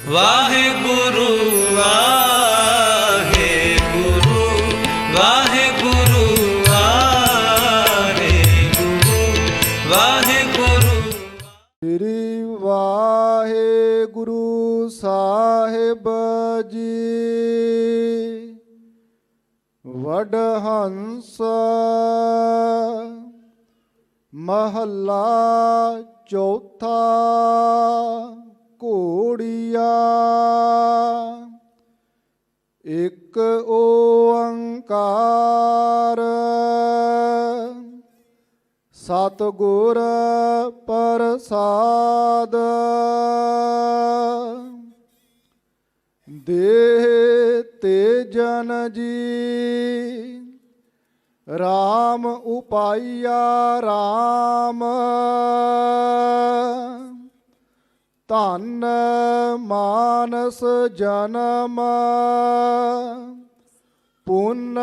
ਵਾਹਿਗੁਰੂ ਵਾਹਿਗੁਰੂ ਵਾਹਿਗੁਰੂ ਵਾਹਿਗੁਰੂ ਵਾਹਿਗੁਰੂ। ਸ੍ਰੀ ਵਾਹਿਗੁਰੂ ਸਾਹਿਬ ਜੀ। ਵਡਹੰਸ ਮਹੱਲਾ ਚੌਥਾ। ਘੋੜੀਆ। ਇੱਕ ਓੰਕਾਰ ਸਤਿਗੁਰ ਪ੍ਰਸਾਦ। ਦੇਹ ਤੇਜਨ ਜੀ ਰਾਮ ਉਪਾਇਆ ਰਾਮ। ਧਨ ਮਾਨਸ ਜਨਮ ਪੁੰਨ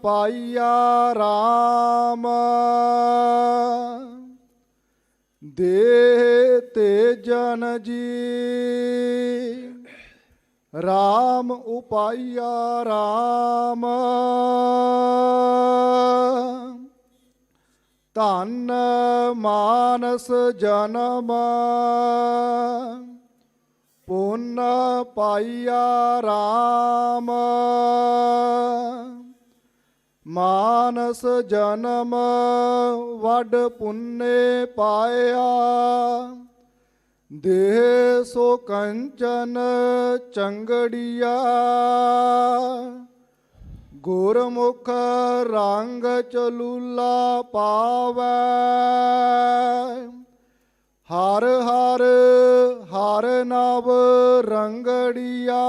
ਪਾਇਆ ਰਾਮ। ਦੇਹ ਤੇਜਨ ਜੀ ਰਾਮ ਉਪਾਇਆ ਰਾਮ। ਧਨ ਮਾਨਸ ਜਨਮ ਪੁੰਨ ਪਾਇਆ ਰਾਮ। ਮਾਨਸ ਜਨਮ ਵੱਡ ਪੁੰਨੇ ਪਾਇਆ। ਦੇਹ ਸੋ ਕੰਚਨ ਚੰਗੜੀਆ। ਗੁਰਮੁਖ ਰੰਗ ਚਲੂਲਾ ਪਾਵੈ। ਹਰ ਹਰ ਹਰ ਨਵ ਰੰਗੜੀਆ।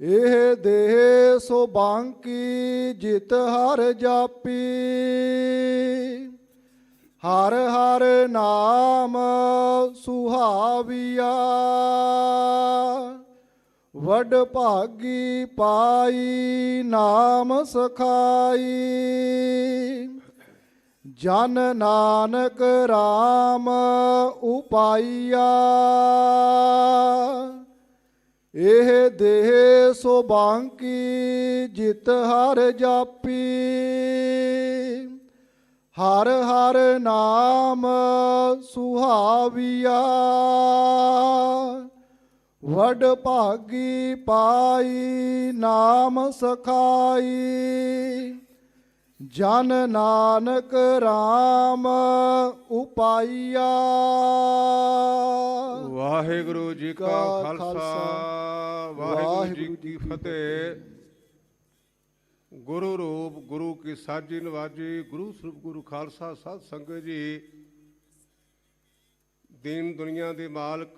ਇਹ ਦੇਹ ਸੋ ਬਾਂਕੀ ਜਿਤ ਹਰ ਜਾਪੀ। ਹਰ ਹਰ ਨਾਮ ਸੁਹਾਵੀਆ। ਵਡ ਭਾਗੀ ਪਾਈ ਨਾਮ ਸਖਾਈ। ਜਨ ਨਾਨਕ ਰਾਮ ਉਪਾਈਆ। ਇਹ ਦੇਹ ਸੋ ਬਾਂਕੀ ਜਿਤ ਹਰ ਜਾਪੀ। ਹਰ ਹਰ ਨਾਮ ਸੁਹਾਵੀਆ। ਵਡ ਭਾਗੀ ਪਾਈ ਨਾਮ ਸਖਾਈ। ਜਨ ਨਾਨਕ ਰਾਮ ਉਪਾਈਆ। ਵਾਹਿਗੁਰੂ ਜੀ ਕਾ ਖਾਲਸਾ ਵਾਹਿਗੁਰੂ ਜੀ ਕੀ ਫਤਿਹ। ਗੁਰੂ ਰੂਪ ਗੁਰੂ ਕੀ ਸਾਜੀ ਨਵਾਜੀ। ਗੁਰੂ ਸਰੂਪ ਗੁਰੂ ਖਾਲਸਾ ਸਾਧ ਸੰਗਤ ਜੀ। ਦੀਨ ਦੁਨੀਆ ਦੇ ਮਾਲਕ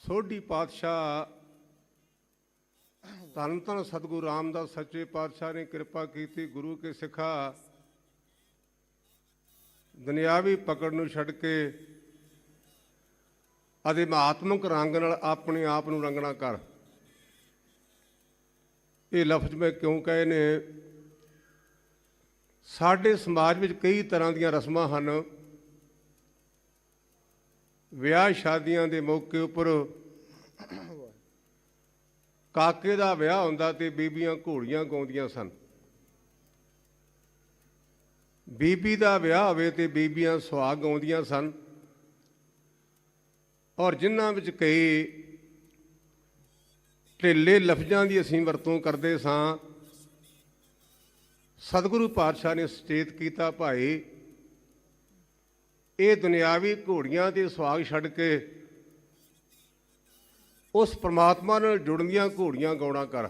ਸੋਢੀ ਪਾਤਸ਼ਾਹ ਧੰਨ ਧੰਨ ਸਤਿਗੁਰੂ ਰਾਮਦਾਸ ਸੱਚੇ ਪਾਤਸ਼ਾਹ ਨੇ ਕਿਰਪਾ ਕੀਤੀ। ਗੁਰੂ ਕੇ ਸਿੱਖਾ ਦੁਨਿਆਵੀ ਪਕੜ ਨੂੰ ਛੱਡ ਕੇ ਅਧਿਆਤਮਿਕ ਰੰਗ ਨਾਲ ਆਪਣੇ ਆਪ ਨੂੰ ਰੰਗਣਾ ਕਰ। ਇਹ ਲਫ਼ਜ਼ ਮੈਂ ਕਿਉਂ ਕਹੇ ਨੇ? ਸਾਡੇ ਸਮਾਜ ਵਿੱਚ ਕਈ ਤਰ੍ਹਾਂ ਦੀਆਂ ਰਸਮਾਂ ਹਨ। ਵਿਆਹ ਸ਼ਾਦੀਆਂ ਦੇ ਮੌਕੇ ਉੱਪਰ ਕਾਕੇ ਦਾ ਵਿਆਹ ਹੁੰਦਾ ਤੇ ਬੀਬੀਆਂ ਘੋੜੀਆਂ ਗਾਉਂਦੀਆਂ ਸਨ। ਬੀਬੀ ਦਾ ਵਿਆਹ ਹੋਵੇ ਤੇ ਬੀਬੀਆਂ ਸੁਹਾਗ ਗਾਉਂਦੀਆਂ ਸਨ। ਔਰ ਜਿਨ੍ਹਾਂ ਵਿੱਚ ਕਈ ਢਿੱਲੇ ਲਫ਼ਜ਼ਾਂ ਦੀ ਅਸੀਂ ਵਰਤੋਂ ਕਰਦੇ ਸਾਂ। ਸਤਿਗੁਰੂ ਪਾਤਸ਼ਾਹ ਨੇ ਸੁਚੇਤ ਕੀਤਾ, ਭਾਈ ਇਹ ਦੁਨਿਆਵੀ ਘੋੜੀਆਂ ਦੇ ਸੁਹਾਗ ਛੱਡ ਕੇ ਉਸ ਪ੍ਰਮਾਤਮਾ ਨਾਲ ਜੁੜਨ ਦੀਆਂ ਘੋੜੀਆਂ ਗਾਉਣਾ ਕਰ।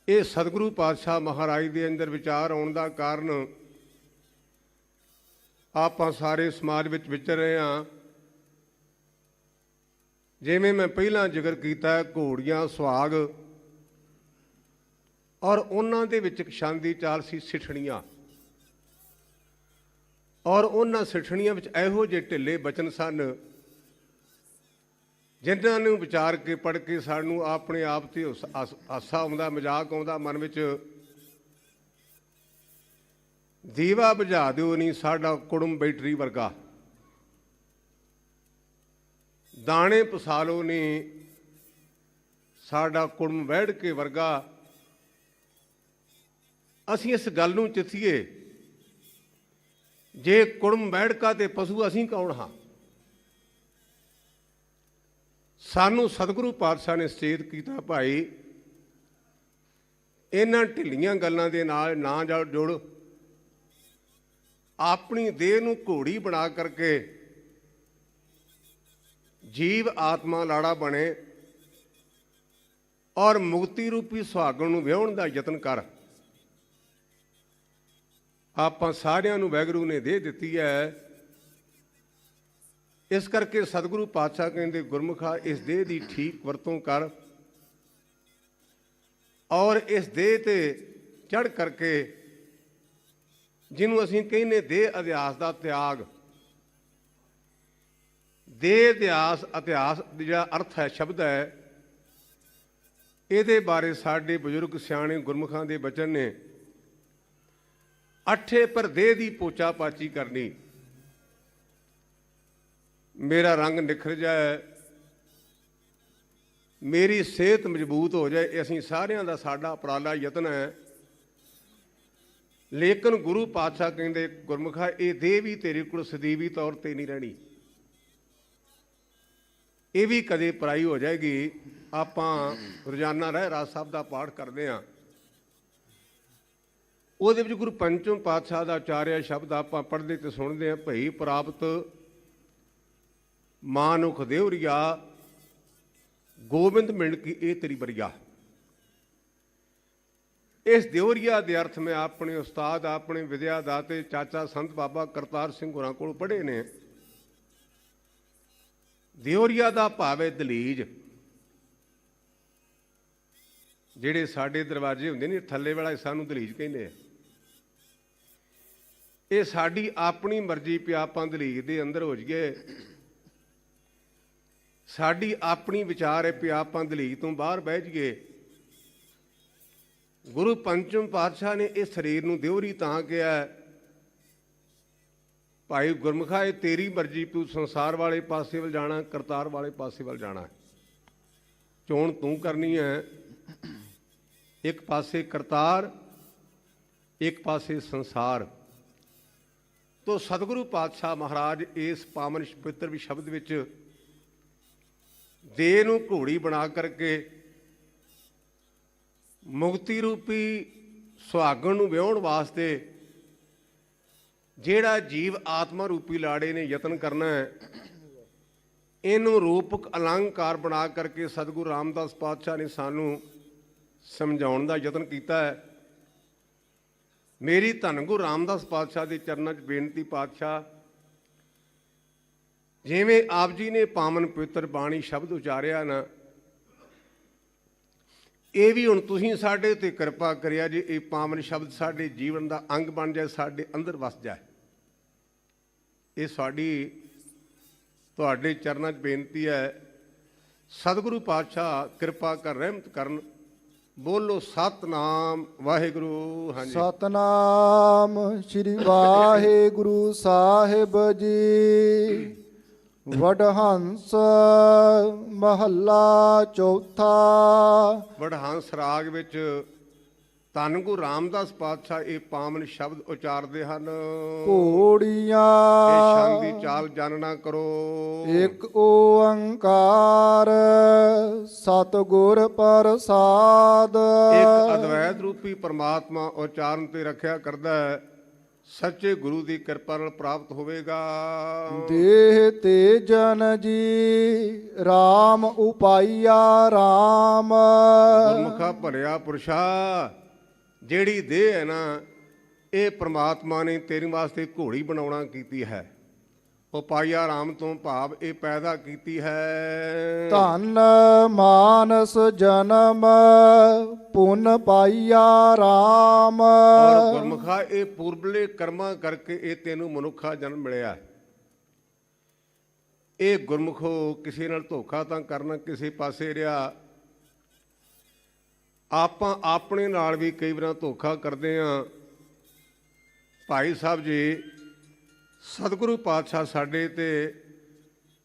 ਇਹ ਸਤਿਗੁਰੂ ਪਾਤਸ਼ਾਹ ਮਹਾਰਾਜ ਦੇ ਅੰਦਰ ਵਿਚਾਰ ਆਉਣ ਦਾ ਕਾਰਨ ਆਪਾਂ ਸਾਰੇ ਸਮਾਜ ਵਿੱਚ ਵਿਚਰ ਰਹੇ ਹਾਂ। ਜਿਵੇਂ ਮੈਂ ਪਹਿਲਾਂ ਜ਼ਿਕਰ ਕੀਤਾ, ਘੋੜੀਆਂ ਸੁਹਾਗ ਔਰ ਉਹਨਾਂ ਦੇ ਵਿੱਚ ਇੱਕ ਛੰਦ ਦੀ ਚਾਲ ਸੀ ਸਿੱਠਣੀਆਂ। ਔਰ ਉਹਨਾਂ ਸਿੱਠਣੀਆਂ ਵਿੱਚ ਇਹੋ ਜਿਹੇ ਢਿੱਲੇ ਬਚਨ ਸਨ ਜਿਨ੍ਹਾਂ ਨੂੰ ਵਿਚਾਰ ਕੇ ਪੜ੍ਹ ਕੇ ਸਾਨੂੰ ਆਪਣੇ ਆਪ 'ਤੇ ਹਾਸਾ ਆਉਂਦਾ, ਮਜ਼ਾਕ ਆਉਂਦਾ ਮਨ ਵਿੱਚ। ਦੀਵਾ ਬੁਝਾ ਦਿਓ ਨਹੀਂ ਸਾਡਾ ਕੁੜਮ ਬੈਟਰੀ ਵਰਗਾ। ਦਾਣੇ ਪਸਾਲੋ ਨੇ ਸਾਡਾ ਕੁੜਮ ਵਹਿੜ ਕੇ ਵਰਗਾ। ਅਸੀਂ ਇਸ ਗੱਲ ਨੂੰ ਚਿੱਥੀਏ, ਜੇ ਕੁੜਮ ਵਹਿੜਕਾ ਤੇ ਪਸ਼ੂ ਅਸੀਂ ਕੌਣ ਹਾਂ? ਸਾਨੂੰ ਸਤਿਗੁਰੂ ਪਾਤਸ਼ਾਹ ਨੇ ਸੁਚੇਤ ਕੀਤਾ, ਭਾਈ ਇਹਨਾਂ ਢਿੱਲੀਆਂ ਗੱਲਾਂ ਦੇ ਨਾਲ ਨਾ ਜੁੜ। ਆਪਣੀ ਦੇਹ ਨੂੰ ਘੋੜੀ ਬਣਾ ਕਰਕੇ ਜੀਵ ਆਤਮਾ ਲਾੜਾ ਬਣੇ ਔਰ ਮੁਕਤੀ ਰੂਪੀ ਸੁਹਾਗਣ ਨੂੰ ਵਿਆਹਣ ਦਾ ਯਤਨ ਕਰ। ਆਪਾਂ ਸਾਰਿਆਂ ਨੂੰ ਵਾਹਿਗੁਰੂ ਨੇ ਦੇਹ ਦਿੱਤੀ ਹੈ, ਇਸ ਕਰਕੇ ਸਤਿਗੁਰੂ ਪਾਤਸ਼ਾਹ ਕਹਿੰਦੇ ਗੁਰਮੁਖਾ ਇਸ ਦੇਹ ਦੀ ਠੀਕ ਵਰਤੋਂ ਕਰ ਔਰ ਇਸ ਦੇਹ ਤੇ ਚੜ੍ਹ ਕਰਕੇ, ਜਿਹਨੂੰ ਅਸੀਂ ਕਹਿੰਦੇ ਦੇਹ ਅਧਿਆਸ ਦਾ ਤਿਆਗ। ਦੇਹ ਅਧਿਆਸ ਇਤਿਹਾਸ ਦਾ ਜਿਹੜਾ ਅਰਥ ਹੈ, ਸ਼ਬਦ ਹੈ, ਇਹਦੇ ਬਾਰੇ ਸਾਡੇ ਬਜ਼ੁਰਗ ਸਿਆਣੇ ਗੁਰਮੁਖਾਂ ਦੇ ਬਚਨ ਨੇ। ਅੱਠੇ ਪਰ ਦੇਹ ਦੀ ਪੋਚਾ ਪਾਚੀ ਕਰਨੀ, ਮੇਰਾ ਰੰਗ ਨਿਖਰ ਜਾਏ, ਮੇਰੀ ਸਿਹਤ ਮਜ਼ਬੂਤ ਹੋ ਜਾਏ। ਇਹ ਅਸੀਂ ਸਾਰਿਆਂ ਦਾ ਸਾਡਾ ਉਪਰਾਲਾ ਯਤਨ ਹੈ। ਲੇਕਿਨ ਗੁਰੂ ਪਾਤਸ਼ਾਹ ਕਹਿੰਦੇ ਗੁਰਮੁਖਾ ਇਹ ਦੇਹ ਵੀ ਤੇਰੇ ਕੋਲ ਸਦੀਵੀ ਤੌਰ ਤੇ ਨਹੀਂ ਰਹਿਣੀ, ਇਹ ਵੀ ਕਦੇ ਪਰਾਈ ਹੋ ਜਾਏਗੀ। ਆਪਾਂ ਰੋਜ਼ਾਨਾ ਰਹਿਰਾਸ ਸਾਹਿਬ ਦਾ ਪਾਠ ਕਰਦੇ ਹਾਂ, ਉਹਦੇ ਵਿੱਚ ਗੁਰੂ ਪੰਚਮ ਪਾਤਸ਼ਾਹ ਦਾ ਉਚਾਰਿਆ ਸ਼ਬਦ ਆਪਾਂ ਪੜ੍ਹਦੇ ਤੇ ਸੁਣਦੇ ਹਾਂ, ਭਈ ਪ੍ਰਾਪਤ ਮਾਨੁਖ ਦੇਵਰੀਆ ਗੋਬਿੰਦ ਮਿਲ ਕੀ ਇਹ ਤੇਰੀ ਬਰੀਆ। ਇਸ ਦੇਵਰੀਆ ਦੇ ਅਰਥ ਮੈਂ ਆਪਣੇ ਉਸਤਾਦ, ਆਪਣੇ ਵਿਦਿਆ ਦਾਤੇ ਚਾਚਾ ਸੰਤ ਬਾਬਾ ਕਰਤਾਰ ਸਿੰਘ ਹੋਰਾਂ ਕੋਲ ਪੜ੍ਹੇ ਨੇ। ਦੇਵਰੀਆ ਦਾ ਭਾਵ ਹੈ ਦਲੀਜ। ਜਿਹੜੇ ਸਾਡੇ ਦਰਵਾਜ਼ੇ ਹੁੰਦੇ ਨੇ ਥੱਲੇ ਵਾਲਾ ਹਿੱਸਾ ਨੂੰ ਦਲੀਜ ਕਹਿੰਦੇ ਆ। ਇਹ ਸਾਡੀ ਆਪਣੀ ਮਰਜ਼ੀ ਪਿਆ ਆਪਾਂ ਦਲੀਜ ਦੇ ਅੰਦਰ ਹੋ ਜਾਈਏ, ਸਾਡੀ ਆਪਣੀ ਵਿਚਾਰ ਹੈ ਪਿਆ ਆਪਾਂ ਦਲੀਜ ਤੋਂ ਬਾਹਰ ਬਹਿ ਜਾਈਏ। ਗੁਰੂ ਪੰਚਮ ਪਾਤਸ਼ਾਹ ਨੇ ਇਸ ਸਰੀਰ ਨੂੰ ਦਿਓਰੀ ਤਾਂ ਕਿਹਾ, ਭਾਈ ਗੁਰਮੁਖਾ ਇਹ ਤੇਰੀ ਮਰਜ਼ੀ, ਤੂੰ ਸੰਸਾਰ ਵਾਲੇ ਪਾਸੇ ਵੱਲ ਜਾਣਾ, ਕਰਤਾਰ ਵਾਲੇ ਪਾਸੇ ਵੱਲ ਜਾਣਾ, ਚੋਣ ਤੂੰ ਕਰਨੀ ਹੈ। ਇੱਕ ਪਾਸੇ ਕਰਤਾਰ, ਇੱਕ ਪਾਸੇ ਸੰਸਾਰ। ਤੋ ਸਤਿਗੁਰੂ ਪਾਤਸ਼ਾਹ ਮਹਾਰਾਜ ਇਸ ਪਾਵਨ ਪਵਿੱਤਰ ਸ਼ਬਦ ਵਿੱਚ ਦੇਹ ਨੂੰ ਘੋੜੀ ਬਣਾ ਕਰਕੇ ਮੁਕਤੀ ਰੂਪੀ ਸੁਹਾਗਣ ਨੂੰ ਵਿਆਹੁਣ ਵਾਸਤੇ ਜਿਹੜਾ ਜੀਵ ਆਤਮਾ ਰੂਪੀ ਲਾੜੇ ਨੇ ਯਤਨ ਕਰਨਾ ਹੈ, ਇਹਨੂੰ ਰੂਪਕ ਅਲੰਕਾਰ ਬਣਾ ਕਰਕੇ ਸਤਿਗੁਰੂ ਰਾਮਦਾਸ ਪਾਤਸ਼ਾਹ ਨੇ ਸਾਨੂੰ ਸਮਝਾਉਣ ਦਾ ਯਤਨ ਕੀਤਾ ਹੈ। ਮੇਰੀ ਧੰਨ ਗੁਰੂ ਰਾਮਦਾਸ ਪਾਤਸ਼ਾਹ ਦੇ ਚਰਨਾਂ 'ਚ ਬੇਨਤੀ, ਪਾਤਸ਼ਾਹ ਜਿਵੇਂ ਆਪ ਜੀ ਨੇ ਪਾਵਨ ਪਵਿੱਤਰ ਬਾਣੀ ਸ਼ਬਦ ਉਚਾਰਿਆ ਨਾ, ਇਹ ਵੀ ਹੁਣ ਤੁਸੀਂ ਸਾਡੇ ਤੇ ਕਿਰਪਾ ਕਰਿਆ ਜੀ, ਇਹ ਪਾਵਨ ਸ਼ਬਦ ਸਾਡੇ ਜੀਵਨ ਦਾ ਅੰਗ ਬਣ ਜਾਏ, ਸਾਡੇ ਅੰਦਰ ਵਸ ਜਾਏ। ਇਹ ਸਾਡੀ ਤੁਹਾਡੇ ਚਰਨਾਂ 'ਚ ਬੇਨਤੀ ਹੈ। ਸਤਿਗੁਰੂ ਪਾਤਸ਼ਾਹ ਕਿਰਪਾ ਕਰ, ਰਹਿਮਤ ਕਰਨ। ਬੋਲੋ ਸਤਨਾਮ ਵਾਹਿਗੁਰੂ। ਹਾਂਜੀ, ਸਤਨਾਮ ਸ੍ਰੀ ਵਾਹਿਗੁਰੂ ਸਾਹਿਬ ਜੀ। ਵਡਹੰਸ ਮਹੱਲਾ ਚੌਥਾ। ਵਡਹੰਸ ਰਾਗ ਵਿੱਚ ਧੰਨ ਗੁਰੂ ਰਾਮਦਾਸ ਪਾਤਸ਼ਾਹ ਇਹ ਪਾਵਨ ਸ਼ਬਦ ਉਚਾਰਦੇ ਹਨ। ਘੋੜੀਆਂ ਇਹ ਛੰਦ ਦੀ ਚਾਲ ਜਾਣਨਾ ਕਰੋ। ਇੱਕ ਓੰਕਾਰ ਸਤਿਗੁਰ ਪ੍ਰਸਾਦ। ਇੱਕ ਅਦਵੈਤ ਰੂਪੀ ਪਰਮਾਤਮਾ ਉਚਾਰਨ ਤੇ ਰੱਖਿਆ ਕਰਦਾ ਹੈ, ਸੱਚੇ ਗੁਰੂ ਦੀ ਕਿਰਪਾ ਨਾਲ ਪ੍ਰਾਪਤ ਹੋਵੇਗਾ। ਦੇਹ ਤੇ ਜਨ ਜੀ ਰਾਮ ਉਪਾਈਆ ਰਾਮ। ਗੁਰਮੁਖਾ ਭਰਿਆ ਪੁਰਸ਼ਾ, ਜਿਹੜੀ ਦੇਹ ਹੈ ਨਾ, ਇਹ ਪ੍ਰਮਾਤਮਾ ਨੇ ਤੇਰੇ ਵਾਸਤੇ ਘੋੜੀ ਬਣਾਉਣਾ ਕੀਤੀ ਹੈ। ਉਪਾਈਆ ਰਾਮ ਤੋਂ ਭਾਵ ਇਹ ਪੈਦਾ ਕੀਤੀ ਹੈ। ਧਨ ਮਾਨਸ ਜਨਮ ਪੁਨ ਪਾਈਆ ਰਾਮ। ਔਰ ਗੁਰਮੁਖਾ ਇਹ ਪੂਰਬਲੇ ਕਰਮਾਂ ਕਰਕੇ ਇਹ ਤੈਨੂੰ ਮਨੁੱਖਾ ਜਨਮ ਮਿਲਿਆ। ਇਹ ਗੁਰਮੁਖੋ ਕਿਸੇ ਨਾਲ ਧੋਖਾ ਤਾਂ ਕਰਨਾ ਕਿਸੇ ਪਾਸੇ ਰਿਹਾ। ਆਪਾਂ ਆਪਣੇ ਨਾਲ ਵੀ ਕਈ ਵਾਰ ਧੋਖਾ ਕਰਦੇ ਹਾਂ। ਭਾਈ ਸਾਹਿਬ ਜੀ, ਸਤਿਗੁਰੂ ਪਾਤਸ਼ਾਹ ਸਾਡੇ ਤੇ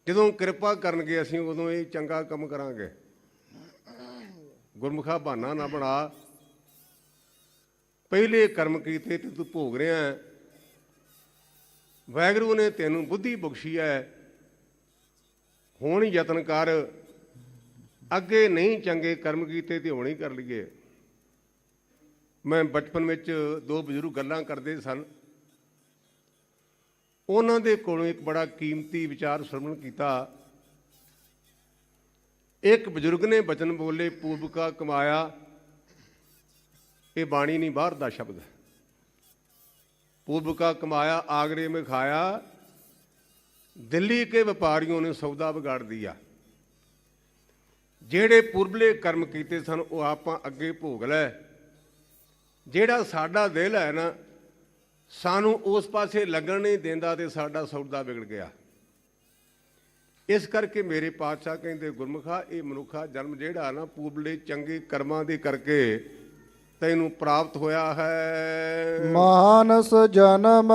ਜਦੋਂ ਕਿਰਪਾ ਕਰਨਗੇ ਅਸੀਂ ਉਦੋਂ ਇਹ ਚੰਗਾ ਕੰਮ ਕਰਾਂਗੇ। ਗੁਰਮੁਖਾ ਬਹਾਨਾ ਨਾ ਬਣਾ, ਪਹਿਲੇ ਕਰਮ ਕੀਤੇ ਤੇ ਤੂੰ ਭੋਗ ਰਿਹਾ ਹੈ। ਵਾਹਿਗੁਰੂ ਨੇ ਤੈਨੂੰ ਬੁੱਧੀ ਬਖਸ਼ੀ ਹੈ, ਹੁਣ ਯਤਨ ਕਰ, ਅੱਗੇ ਨਹੀਂ ਚੰਗੇ ਕਰਮ ਕੀਤੇ ਤੇ ਹੁਣ ਹੀ ਕਰ ਲਈਏ। ਮੈਂ ਬਚਪਨ ਵਿੱਚ ਦੋ ਬਜ਼ੁਰਗ ਗੱਲਾਂ ਕਰਦੇ ਸਨ, ਉਹਨਾਂ ਦੇ ਕੋਲੋਂ ਇੱਕ ਬੜਾ ਕੀਮਤੀ ਵਿਚਾਰ ਸਰਵਣ ਕੀਤਾ। ਇੱਕ ਬਜ਼ੁਰਗ ਨੇ ਬਚਨ ਬੋਲੇ, ਪੂਰਬ ਕਾ ਕਮਾਇਆ। ਇਹ ਬਾਣੀ ਨਹੀਂ, ਬਾਹਰ ਦਾ ਸ਼ਬਦ ਹੈ। पूर्व का कमाया आगरे में खाया, दिल्ली के व्यापारियों ने सौदा बिगाड़ दिया। ਜਿਹੜੇ ਪੁਰਬਲੇ ਕਰਮ ਕੀਤੇ ਸਨ ਉਹ ਆਪਾਂ ਅੱਗੇ ਭੋਗ ਲੈ। ਜਿਹੜਾ ਸਾਡਾ ਦਿਲ ਹੈ ਨਾ, ਸਾਨੂੰ ਉਸ ਪਾਸੇ ਲੱਗਣ ਨਹੀਂ ਦਿੰਦਾ ਤੇ ਸਾਡਾ ਸੌਦਾ ਵਿਗੜ ਗਿਆ। ਇਸ ਕਰਕੇ ਮੇਰੇ ਪਾਤਸ਼ਾਹ ਕਹਿੰਦੇ, ਗੁਰਮੁਖਾ ਇਹ ਮਨੁੱਖਾ ਜਨਮ ਜਿਹੜਾ ਨਾ ਪੁਰਬਲੇ ਚੰਗੇ ਕਰਮਾਂ ਦੇ ਕਰਕੇ ਤੈਨੂੰ ਪ੍ਰਾਪਤ ਹੋਇਆ ਹੈ। ਮਾਨਸ ਜਨਮ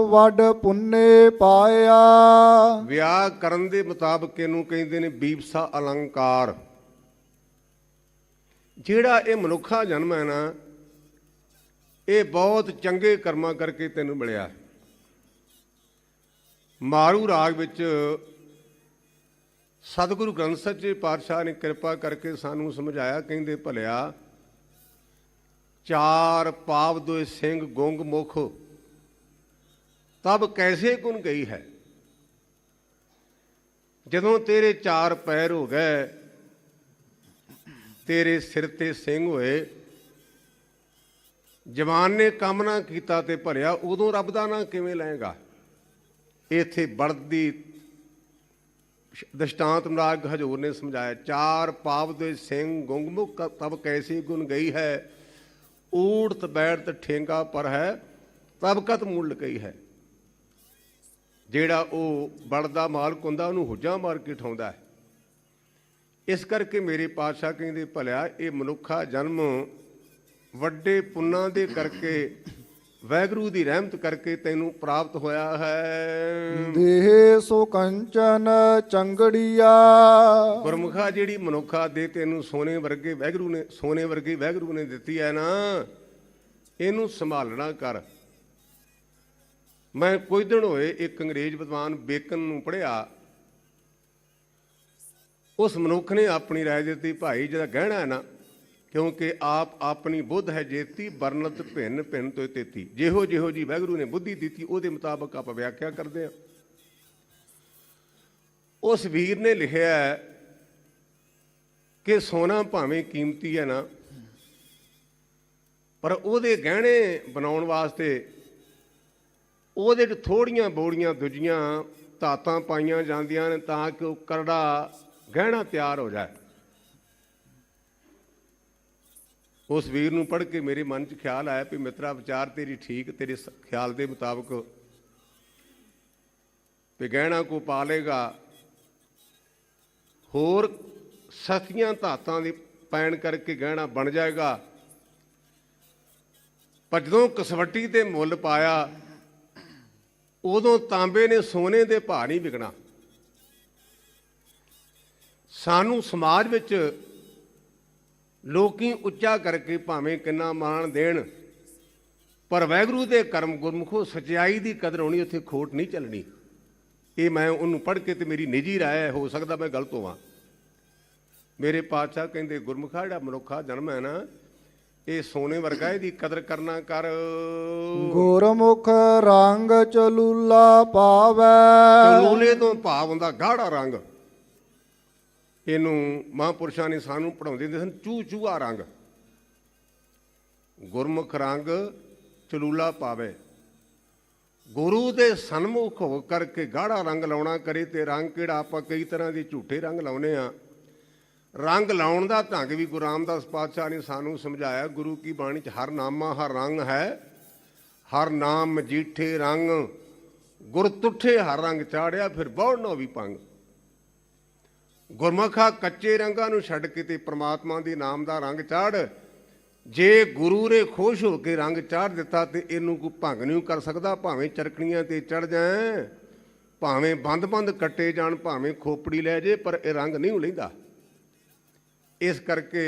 ਵੱਡ ਪੁੰਨੇ ਪਾਇਆ। ਵਿਆਹ ਕਰਨ ਦੇ ਮੁਤਾਬਕ ਇਹਨੂੰ ਕਹਿੰਦੇ ਨੇ ਬੀਬਸਾ ਅਲੰਕਾਰ। ਜਿਹੜਾ ਇਹ ਮਨੁੱਖਾ ਜਨਮ ਹੈ ਨਾ, ਇਹ ਬਹੁਤ ਚੰਗੇ ਕਰਮਾਂ ਕਰਕੇ ਤੈਨੂੰ ਮਿਲਿਆ। ਮਾਰੂ ਰਾਗ ਵਿੱਚ ਸਤਿਗੁਰੂ ਗ੍ਰੰਥ ਸਾਹਿਬ ਜੀ ਪਾਤਸ਼ਾਹ ਨੇ ਕਿਰਪਾ ਕਰਕੇ ਸਾਨੂੰ ਸਮਝਾਇਆ। ਕਹਿੰਦੇ, ਭਲਿਆ चार पाव दोए सिंह गुंग मुख, तब कैसे गुण गई है। जदों तेरे चार पैर हो गए, तेरे सिर ते सिंह होए, जवान ने काम ना कीता ते भरिया, उदों रब दा ना किवें लएगा। इत्थे बढ़दी दृष्टांत मराग हजूर ने समझाया। चार पाव दोए सिंह गुंग मुख, तब कैसे गुण गई है। ऊड़त बैठत ठेंगा पर है, तब कत मुल गई है। ਜਿਹੜਾ ਉਹ ਬੜਦਾ ਮਾਲਕ ਹੁੰਦਾ ਉਹਨੂੰ ਹੁੱਜਾਂ ਮਾਰ ਕੇ ਉਠਾਉਂਦਾ ਹੈ। ਇਸ ਕਰਕੇ ਮੇਰੇ ਪਾਤਸ਼ਾਹ ਕਹਿੰਦੇ, ਭਲਿਆ ਇਹ ਮਨੁੱਖਾ ਜਨਮ ਵੱਡੇ ਪੁੰਨਾਂ ਦੇ ਕਰਕੇ, ਵਾਹਿਗੁਰੂ ਦੀ ਰਹਿਮਤ ਕਰਕੇ ਤੈਨੂੰ ਪ੍ਰਾਪਤ ਹੋਇਆ ਹੈ। ਦੇਹ ਸੋ ਕੰਚਨ ਚੰਗੜੀਆ। ਗੁਰਮੁਖਾ ਜਿਹੜੀ ਮਨੁੱਖਾ ਦੇ ਤੈਨੂੰ ਸੋਨੇ ਵਰਗੇ ਵਾਹਿਗੁਰੂ ਨੇ, ਸੋਨੇ ਵਰਗੀ ਵਾਹਿਗੁਰੂ ਨੇ ਦਿੱਤੀ ਹੈ ਨਾ, ਇਹਨੂੰ ਸੰਭਾਲਣਾ ਕਰ। ਮੈਂ ਕੁਝ ਦਿਨ ਹੋਏ ਇੱਕ ਅੰਗਰੇਜ਼ ਵਿਦਵਾਨ ਬੇਕਨ ਨੂੰ ਪੜ੍ਹਿਆ। ਉਸ ਮਨੁੱਖ ਨੇ ਆਪਣੀ ਰਾਏ ਦਿੱਤੀ, ਭਾਈ ਜਿਹੜਾ ਗਹਿਣਾ ਹੈ ਨਾ, ਕਿਉਂਕਿ ਆਪ ਆਪਣੀ ਬੁੱਧ ਹੈ ਜੇਤੀ, ਬਰਨਤ ਭਿੰਨ ਭਿੰਨ ਤੋਂ ਤੇਤੀ। ਜਿਹੋ ਜਿਹੋ ਜੀ ਵਾਹਿਗੁਰੂ ਨੇ ਬੁੱਧੀ ਦਿੱਤੀ ਉਹਦੇ ਮੁਤਾਬਕ ਆਪਾਂ ਵਿਆਖਿਆ ਕਰਦੇ ਹਾਂ। ਉਸ ਵੀਰ ਨੇ ਲਿਖਿਆ ਕਿ ਸੋਨਾ ਭਾਵੇਂ ਕੀਮਤੀ ਹੈ ਨਾ, ਪਰ ਉਹਦੇ ਗਹਿਣੇ ਬਣਾਉਣ ਵਾਸਤੇ ਉਹਦੇ 'ਚ ਥੋੜ੍ਹੀਆਂ ਬੋੜੀਆਂ ਦੂਜੀਆਂ ਧਾਤਾਂ ਪਾਈਆਂ ਜਾਂਦੀਆਂ ਨੇ ਤਾਂ ਕਿ ਉਹ ਕਰੜਾ ਗਹਿਣਾ ਤਿਆਰ ਹੋ ਜਾਏ। ਉਸ ਵੀਰ ਨੂੰ ਪੜ੍ਹ ਕੇ ਮੇਰੇ ਮਨ 'ਚ ਖਿਆਲ ਆਇਆ ਵੀ ਮਿੱਤਰਾ, ਵਿਚਾਰ ਤੇਰੀ ਠੀਕ, ਤੇਰੇ ਖਿਆਲ ਦੇ ਮੁਤਾਬਕ ਵੀ ਗਹਿਣਾ ਕੋ ਪਾ ਲੇਗਾ, ਹੋਰ ਸਸਤੀਆਂ ਧਾਤਾਂ ਦੀ ਪੈਣ ਕਰਕੇ ਗਹਿਣਾ ਬਣ ਜਾਏਗਾ। ਪਰ ਜਦੋਂ ਕਸਵੱਟੀ ਤੇ ਮੁੱਲ ਪਾਇਆ, ਉਦੋਂ ਤਾਂਬੇ ਨੇ ਸੋਨੇ ਦੇ ਭਾਅ ਨਹੀਂ ਵਿਕਣਾ। ਸਾਨੂੰ ਸਮਾਜ ਵਿੱਚ ਲੋਕੀ ਉੱਚਾ ਕਰਕੇ ਭਾਵੇਂ ਕਿੰਨਾ ਮਾਣ ਦੇਣ, ਪਰ ਵਾਹਿਗੁਰੂ ਦੇ ਕਰਮ ਗੁਰਮੁਖੋ ਸੱਚਾਈ ਦੀ ਕਦਰ ਹੋਣੀ, ਉੱਥੇ ਖੋਟ ਨਹੀਂ ਚੱਲਣੀ। ਇਹ ਮੈਂ ਉਹਨੂੰ ਪੜ੍ਹ ਕੇ ਤੇ ਮੇਰੀ ਨਿੱਜੀ ਰਾਏ ਹੈ, ਹੋ ਸਕਦਾ ਮੈਂ ਗਲਤ ਹੋਵਾਂ। ਮੇਰੇ ਪਾਤਸ਼ਾਹ ਕਹਿੰਦੇ, ਗੁਰਮੁਖਾ ਜਿਹੜਾ ਮਨੁੱਖਾ ਜਨਮ ਹੈ ਨਾ, ਇਹ ਸੋਨੇ ਵਰਗਾ, ਇਹਦੀ ਕਦਰ ਕਰਨਾ ਕਰ। ਗੁਰਮੁਖ ਰੰਗ ਚਲੂਲਾ ਪਾਵੈ। ਚਲੂਲੇ ਤੋਂ ਭਾਵ ਹੁੰਦਾ ਗਾੜਾ ਰੰਗ। ਇਹਨੂੰ ਮਹਾਂਪੁਰਸ਼ਾਂ ਨੇ ਸਾਨੂੰ ਪੜ੍ਹਾਉਂਦੇ ਹੁੰਦੇ ਸਨ, ਚੂ ਚੂਹਾ ਰੰਗ। ਗੁਰਮੁਖ ਰੰਗ ਚਲੂਲਾ ਪਾਵੇ। ਗੁਰੂ ਦੇ ਸਨਮੁਖ ਹੋ ਕਰਕੇ ਗਾੜਾ ਰੰਗ ਲਾਉਣਾ ਕਰੇ। ਤੇ ਰੰਗ ਕਿਹੜਾ, ਆਪਾਂ ਕਈ ਤਰ੍ਹਾਂ ਦੇ ਝੂਠੇ ਰੰਗ ਲਾਉਨੇ ਆ। ਰੰਗ ਲਾਉਣ ਦਾ ਢੰਗ ਵੀ ਗੁਰੂ ਰਾਮਦਾਸ ਪਾਤਸ਼ਾਹ ਨੇ ਸਾਨੂੰ ਸਮਝਾਇਆ। ਗੁਰੂ ਕੀ ਬਾਣੀ 'ਚ ਹਰ ਨਾਮਾ ਹਰ ਰੰਗ ਹੈ, ਹਰ ਨਾਮ ਮਜੀਠੇ ਰੰਗ, ਗੁਰ ਤੁੱਠੇ ਹਰ ਰੰਗ ਚਾੜਿਆ, ਫਿਰ ਬੌੜਨੋ ਵੀ ਪੰਗ। ਗੁਰਮੁਖਾ ਕੱਚੇ ਰੰਗਾਂ ਨੂੰ ਛੱਡ ਕੇ ਤੇ ਪ੍ਰਮਾਤਮਾ ਦੇ ਨਾਮ ਦਾ ਰੰਗ ਚਾੜ। ਜੇ ਗੁਰੂ ਨੇ ਖੁਸ਼ ਹੋ ਕੇ ਰੰਗ ਚਾੜ ਦਿੱਤਾ ਤੇ ਇਹਨੂੰ ਕੋਈ ਭੰਗ ਨਹੀਂ ਕਰ ਸਕਦਾ, ਭਾਵੇਂ ਚਰਕਣੀਆਂ ਤੇ ਚੜ ਜਾਏ। ਭਾਵੇਂ ਬੰਦ ਕੱਟੇ ਜਾਣ, ਭਾਵੇਂ ਖੋਪੜੀ ਲੈ ਜੇ, ਪਰ ਇਹ ਰੰਗ ਨਹੀਂ ਲੈਂਦਾ। ਇਸ ਕਰਕੇ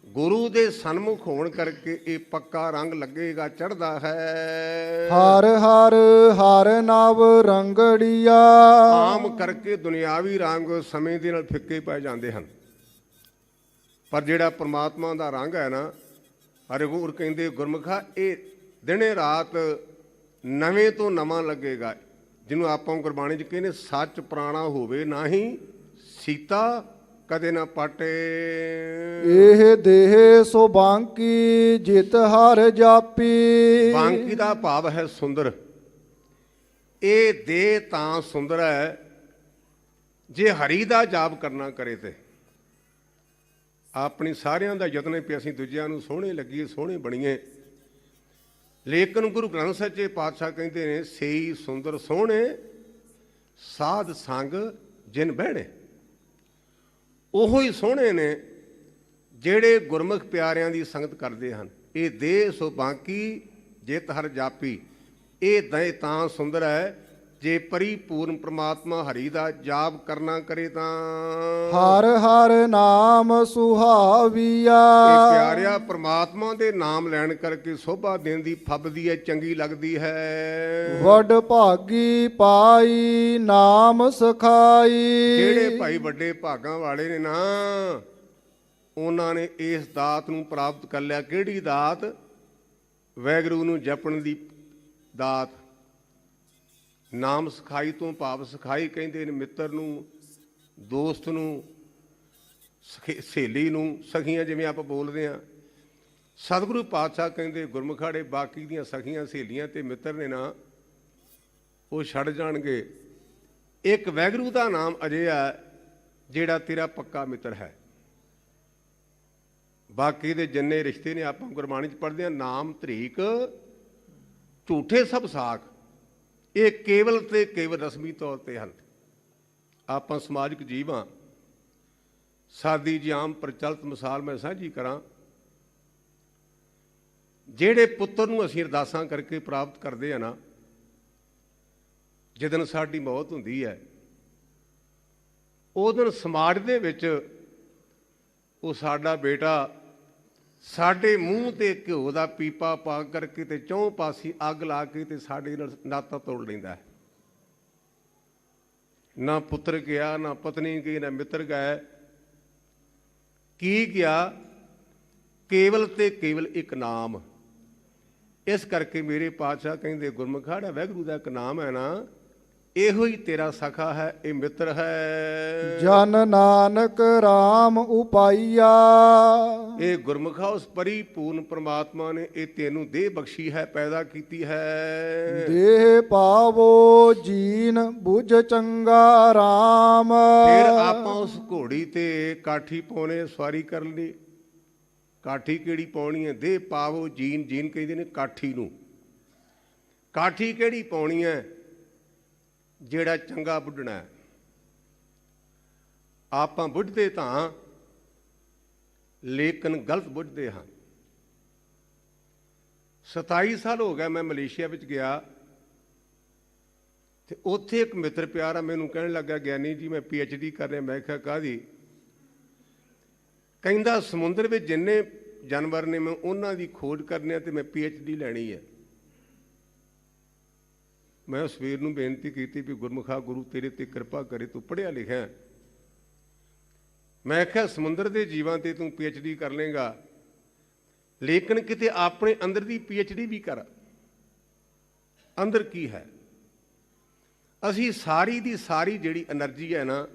ਗੁਰੂ ਦੇ ਸਨਮੁਖ ਹੋਣ ਕਰਕੇ ਇਹ ਪੱਕਾ ਰੰਗ ਲੱਗੇਗਾ, ਚੜ੍ਹਦਾ ਹੈ। ਹਰ ਹਰ ਹਰ ਨਵ ਰੰਗੜੀਆ। ਆਮ ਕਰਕੇ ਦੁਨਿਆਵੀ ਰੰਗ ਸਮੇਂ ਦੇ ਨਾਲ ਫਿੱਕੇ ਪੈ ਜਾਂਦੇ ਹਨ, ਪਰ ਜਿਹੜਾ ਪ੍ਰਮਾਤਮਾ ਦਾ ਰੰਗ ਹੈ ਨਾ, ਹਰਿਗੁਰੂ ਕਹਿੰਦੇ ਗੁਰਮੁਖਾ, ਇਹ ਦਿਨੇ ਰਾਤ ਨਵੇਂ ਤੋਂ ਨਵਾਂ ਲੱਗੇਗਾ। ਜਿਹਨੂੰ ਆਪਾਂ ਗੁਰਬਾਣੀ 'ਚ ਕਹਿੰਦੇ ਸੱਚ ਪੁਰਾਣਾ ਹੋਵੇ ਨਾਹੀਂ, ਸੀਤਾ ਕਦੇ ਨਾ ਪਾਟੇ। ਇਹ ਦੇਹ ਸੋ ਬਾਂਕੀ, ਜਿਤ ਹਰ ਜਾਪੀ। ਬਾਂਕੀ ਦਾ ਭਾਵ ਹੈ ਸੁੰਦਰ। ਇਹ ਦੇਹ ਤਾਂ ਸੁੰਦਰ ਹੈ ਜੇ ਹਰੀ ਦਾ ਜਾਪ ਕਰਨਾ ਕਰੇ ਤੇ। ਆਪਣੀ ਸਾਰਿਆਂ ਦਾ ਯਤਨ ਹੈ ਵੀ ਅਸੀਂ ਦੂਜਿਆਂ ਨੂੰ ਸੋਹਣੇ ਲੱਗੀਏ, ਸੋਹਣੇ ਬਣੀਏ, ਲੇਕਿਨ ਗੁਰੂ ਗ੍ਰੰਥ ਸੱਚੇ ਪਾਤਸ਼ਾਹ ਕਹਿੰਦੇ ਨੇ, ਸੇਈ ਸੁੰਦਰ ਸੋਹਣੇ ਸਾਧ ਸੰਗ ਜਿਨ ਬਹਿਣੇ। ਉਹੋ ਹੀ ਸੋਹਣੇ ਨੇ ਜਿਹੜੇ ਗੁਰਮੁਖ ਪਿਆਰਿਆਂ ਦੀ ਸੰਗਤ ਕਰਦੇ ਹਨ। ਇਹ ਦੇਹ ਸੋ ਬਾਂਕੀ, ਜਿਤ ਹਰ ਜਾਪੀ। ਇਹ ਦੇਹ ਤਾਂ ਸੁੰਦਰ ਹੈ ਜੇ ਪਰਿਪੂਰਨ ਪ੍ਰਮਾਤਮਾ ਹਰੀ ਦਾ ਜਾਪ ਕਰਨਾ ਕਰੇ ਤਾਂ। ਹਰ ਹਰ ਨਾਮ ਸੁਹਾਵੀਆ। ਇਹ ਪਿਆਰਿਆ ਪ੍ਰਮਾਤਮਾ ਦੇ ਨਾਮ ਲੈਣ ਕਰਕੇ ਸੋਭਾ ਦੇਣ ਦੀ ਫੱਬਦੀ ਹੈ, ਚੰਗੀ ਲੱਗਦੀ ਹੈ। ਵੱਡ ਭਾਗੀ ਪਾਈ ਨਾਮ ਸਖਾਈ। ਜਿਹੜੇ ਭਾਈ ਵੱਡੇ ਭਾਗਾਂ ਵਾਲੇ ਨੇ ਨਾ, ਉਹਨਾਂ ਨੇ ਇਸ ਦਾਤ ਨੂੰ ਪ੍ਰਾਪਤ ਕਰ ਲਿਆ। ਕਿਹੜੀ ਦਾਤ? ਵਾਹਿਗੁਰੂ ਨੂੰ ਜਪਣ ਦੀ ਦਾਤ। ਨਾਮ ਸਿਖਾਈ ਤੋਂ ਭਾਵ ਸਿਖਾਈ ਕਹਿੰਦੇ ਨੇ ਮਿੱਤਰ ਨੂੰ, ਦੋਸਤ ਨੂੰ, ਸਹੇਲੀ ਨੂੰ, ਸਖੀਆਂ ਜਿਵੇਂ ਆਪਾਂ ਬੋਲਦੇ ਹਾਂ। ਸਤਿਗੁਰੂ ਪਾਤਸ਼ਾਹ ਕਹਿੰਦੇ ਗੁਰਮੁਖਾੜੇ ਬਾਕੀ ਦੀਆਂ ਸਖੀਆਂ, ਸਹੇਲੀਆਂ ਤੇ ਮਿੱਤਰ ਨੇ ਨਾ, ਉਹ ਛੱਡ ਜਾਣਗੇ। ਇੱਕ ਵਾਹਿਗੁਰੂ ਦਾ ਨਾਮ ਅਜਿਹਾ ਜਿਹੜਾ ਤੇਰਾ ਪੱਕਾ ਮਿੱਤਰ ਹੈ। ਬਾਕੀ ਦੇ ਜਿੰਨੇ ਰਿਸ਼ਤੇ ਨੇ ਆਪਾਂ ਗੁਰਬਾਣੀ 'ਚ ਪੜ੍ਹਦੇ ਹਾਂ, ਨਾਮ ਧਰੀਕ ਝੂਠੇ ਸਭ ਸਾਖ, ਇਹ ਕੇਵਲ ਤੇ ਕੇਵਲ ਰਸਮੀ ਤੌਰ ਤੇ ਹਨ। ਆਪਾਂ ਸਮਾਜਿਕ ਜੀਵ ਹਾਂ। ਸਾਦੀ ਜੀ ਆਮ ਪ੍ਰਚਲਿਤ ਮਿਸਾਲ ਮੈਂ ਸਾਂਝੀ ਕਰਾਂ। ਜਿਹੜੇ ਪੁੱਤਰ ਨੂੰ ਅਸੀਂ ਅਰਦਾਸਾਂ ਕਰਕੇ ਪ੍ਰਾਪਤ ਕਰਦੇ ਆ ਨਾ, ਜਿੱਦਣ ਸਾਡੀ ਮੌਤ ਹੁੰਦੀ ਹੈ, ਉਸ ਦਿਨ ਸਮਾਜ ਦੇ ਵਿੱਚ ਉਹ ਸਾਡਾ ਬੇਟਾ ਸਾਡੇ ਮੂੰਹ ਤੇ ਘਿਓ ਦਾ ਪੀਪਾ ਪਾ ਕਰਕੇ ਤੇ ਚੌਂ ਪਾਸੀ ਅੱਗ ਲਾ ਕੇ ਤੇ ਸਾਡੇ ਨਾਲ ਨਾਤਾ ਤੋੜ ਲੈਂਦਾ ਹੈ। ਨਾ ਪੁੱਤਰ ਗਿਆ, ਨਾ ਪਤਨੀ ਗਈ, ਨਾ ਮਿੱਤਰ ਗਏ। ਕੀ ਗਿਆ? ਕੇਵਲ ਤੇ ਕੇਵਲ ਇੱਕ ਨਾਮ। ਇਸ ਕਰਕੇ ਮੇਰੇ ਪਾਤਸ਼ਾਹ ਕਹਿੰਦੇ ਗੁਰਮੁਖਾੜਾ ਵਾਹਿਗੁਰੂ ਦਾ ਇੱਕ ਨਾਮ ਹੈ ਨਾ, ਇਹੋ ਹੀ ਤੇਰਾ ਸਖਾ ਹੈ, ਇਹ ਮਿੱਤਰ ਹੈ। ਜਨ ਨਾਨਕ RAM ਉਪਾਈਆ। ਇਹ ਗੁਰਮੁਖਾ ਉਸ ਪਰਿਪੂਰਨ ਪ੍ਰਮਾਤਮਾ ਨੇ ਇਹ ਤੈਨੂੰ ਦੇਹ ਬਖਸ਼ੀ ਹੈ, ਪੈਦਾ ਕੀਤੀ ਹੈ। ਦੇਹ ਪਾਵੋ ਜੀਨ ਬੁਝ ਚੰਗਾ RAM। ਫਿਰ ਆਪਾਂ ਉਸ ਘੋੜੀ ਤੇ ਕਾਠੀ ਪਾਉਣੇ, ਸਵਾਰੀ ਕਰਨ ਲਈ। ਕਾਠੀ ਕਿਹੜੀ ਪਾਉਣੀ ਹੈ? ਦੇਹ ਪਾਵੋ ਜੀਨ, ਜੀਨ ਕਹਿੰਦੇ ਨੇ ਕਾਠੀ ਨੂੰ। ਕਾਠੀ ਕਿਹੜੀ ਪਾਉਣੀ ਹੈ? ਜਿਹੜਾ ਚੰਗਾ ਬੁੱਢਣਾ ਹੈ। ਆਪਾਂ ਬੁੱਢਦੇ ਤਾਂ ਲੇਕਿਨ ਗਲਤ ਬੁੱਢਦੇ ਹਾਂ। 27 ਸਾਲ ਹੋ ਗਿਆ ਮੈਂ ਮਲੇਸ਼ੀਆ ਵਿੱਚ ਗਿਆ ਤੇ ਉੱਥੇ ਇੱਕ ਮਿੱਤਰ ਪਿਆਰਾ ਮੈਨੂੰ ਕਹਿਣ ਲੱਗਾ, ਗਿਆਨੀ ਜੀ ਮੈਂ PhD ਕਰ ਰਿਹਾ। ਮੈਂ ਕਿਹਾ ਕਾਹਦੀ? ਕਹਿੰਦਾ ਸਮੁੰਦਰ ਵਿੱਚ ਜਿੰਨੇ ਜਾਨਵਰ ਨੇ ਮੈਂ ਉਹਨਾਂ ਦੀ ਖੋਜ ਕਰਨੀ ਹੈ ਤੇ ਮੈਂ PhD ਲੈਣੀ ਹੈ। ਮੈਂ ਸਵੇਰ ਨੂੰ ਬੇਨਤੀ ਕੀਤੀ ਵੀ ਗੁਰਮੁਖਾ ਗੁਰੂ ਤੇਰੇ ਤੇ ਕਿਰਪਾ ਕਰੇ, ਤੂੰ ਪੜ੍ਹਿਆ ਲਿਖਿਆ। ਮੈਂ ਕਿਹਾ ਸਮੁੰਦਰ ਦੇ ਜੀਵਾਂ ਤੇ ਤੂੰ PhD ਕਰ ਲੇਗਾ, ਲੇਕਿਨ ਕਿਤੇ ਆਪਣੇ ਅੰਦਰ ਦੀ PhD ਵੀ ਕਰ। ਅੰਦਰ ਕੀ ਹੈ? ਅਸੀਂ ਸਾਰੀ ਦੀ ਸਾਰੀ ਜਿਹੜੀ એનર્ਜੀ ਹੈ ਨਾ,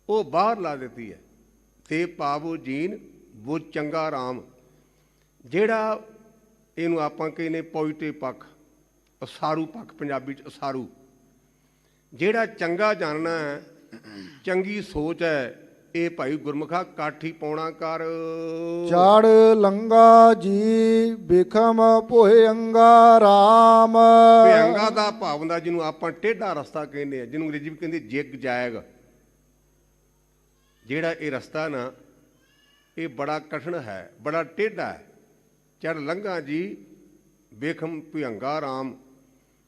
ਉਹ ਬਾਹਰ ਲਾ ਦਿੱਤੀ ਹੈ। ਤੇ ਪਾਵੋ ਜੀਨ ਬੁਝ ਚੰਗਾ RAM। ਜਿਹੜਾ ਇਹਨੂੰ ਆਪਾਂ ਕਹਿੰਦੇ ਪੋਜ਼ਿਟਿਵ ਪੱਖ, ਉਸਾਰੂ ਪੱਖ, ਪੰਜਾਬੀ 'ਚ ਉਸਾਰੂ। ਜਿਹੜਾ ਚੰਗਾ ਜਾਣਨਾ ਹੈ, ਚੰਗੀ ਸੋਚ ਹੈ, ਇਹ ਭਾਈ ਗੁਰਮੁਖਾ ਕਾਠੀ ਪਾਉਣਾ ਕਰ। ਚੜ ਲੰਗਾ ਜੀ ਬਿਖਮ ਭੋਇੰਗਾ RAM। ਭਿਅੰਗਾ ਦਾ ਭਾਵ ਹੁੰਦਾ ਜਿਹਨੂੰ ਆਪਾਂ ਟੇਢਾ ਰਸਤਾ ਕਹਿੰਦੇ ਆ, ਜਿਹਨੂੰ ਅੰਗਰੇਜ਼ੀ ਵਿੱਚ ਕਹਿੰਦੇ ਜਿਗ ਜਾਇਗ। ਜਿਹੜਾ ਇਹ ਰਸਤਾ ਨਾ, ਇਹ ਬੜਾ ਕਠਿਨ ਹੈ, ਬੜਾ ਟੇਢਾ ਹੈ। ਚੜ ਲੰਘਾ ਜੀ ਬਿਖਮ ਭਿਅੰਗਾ RAM,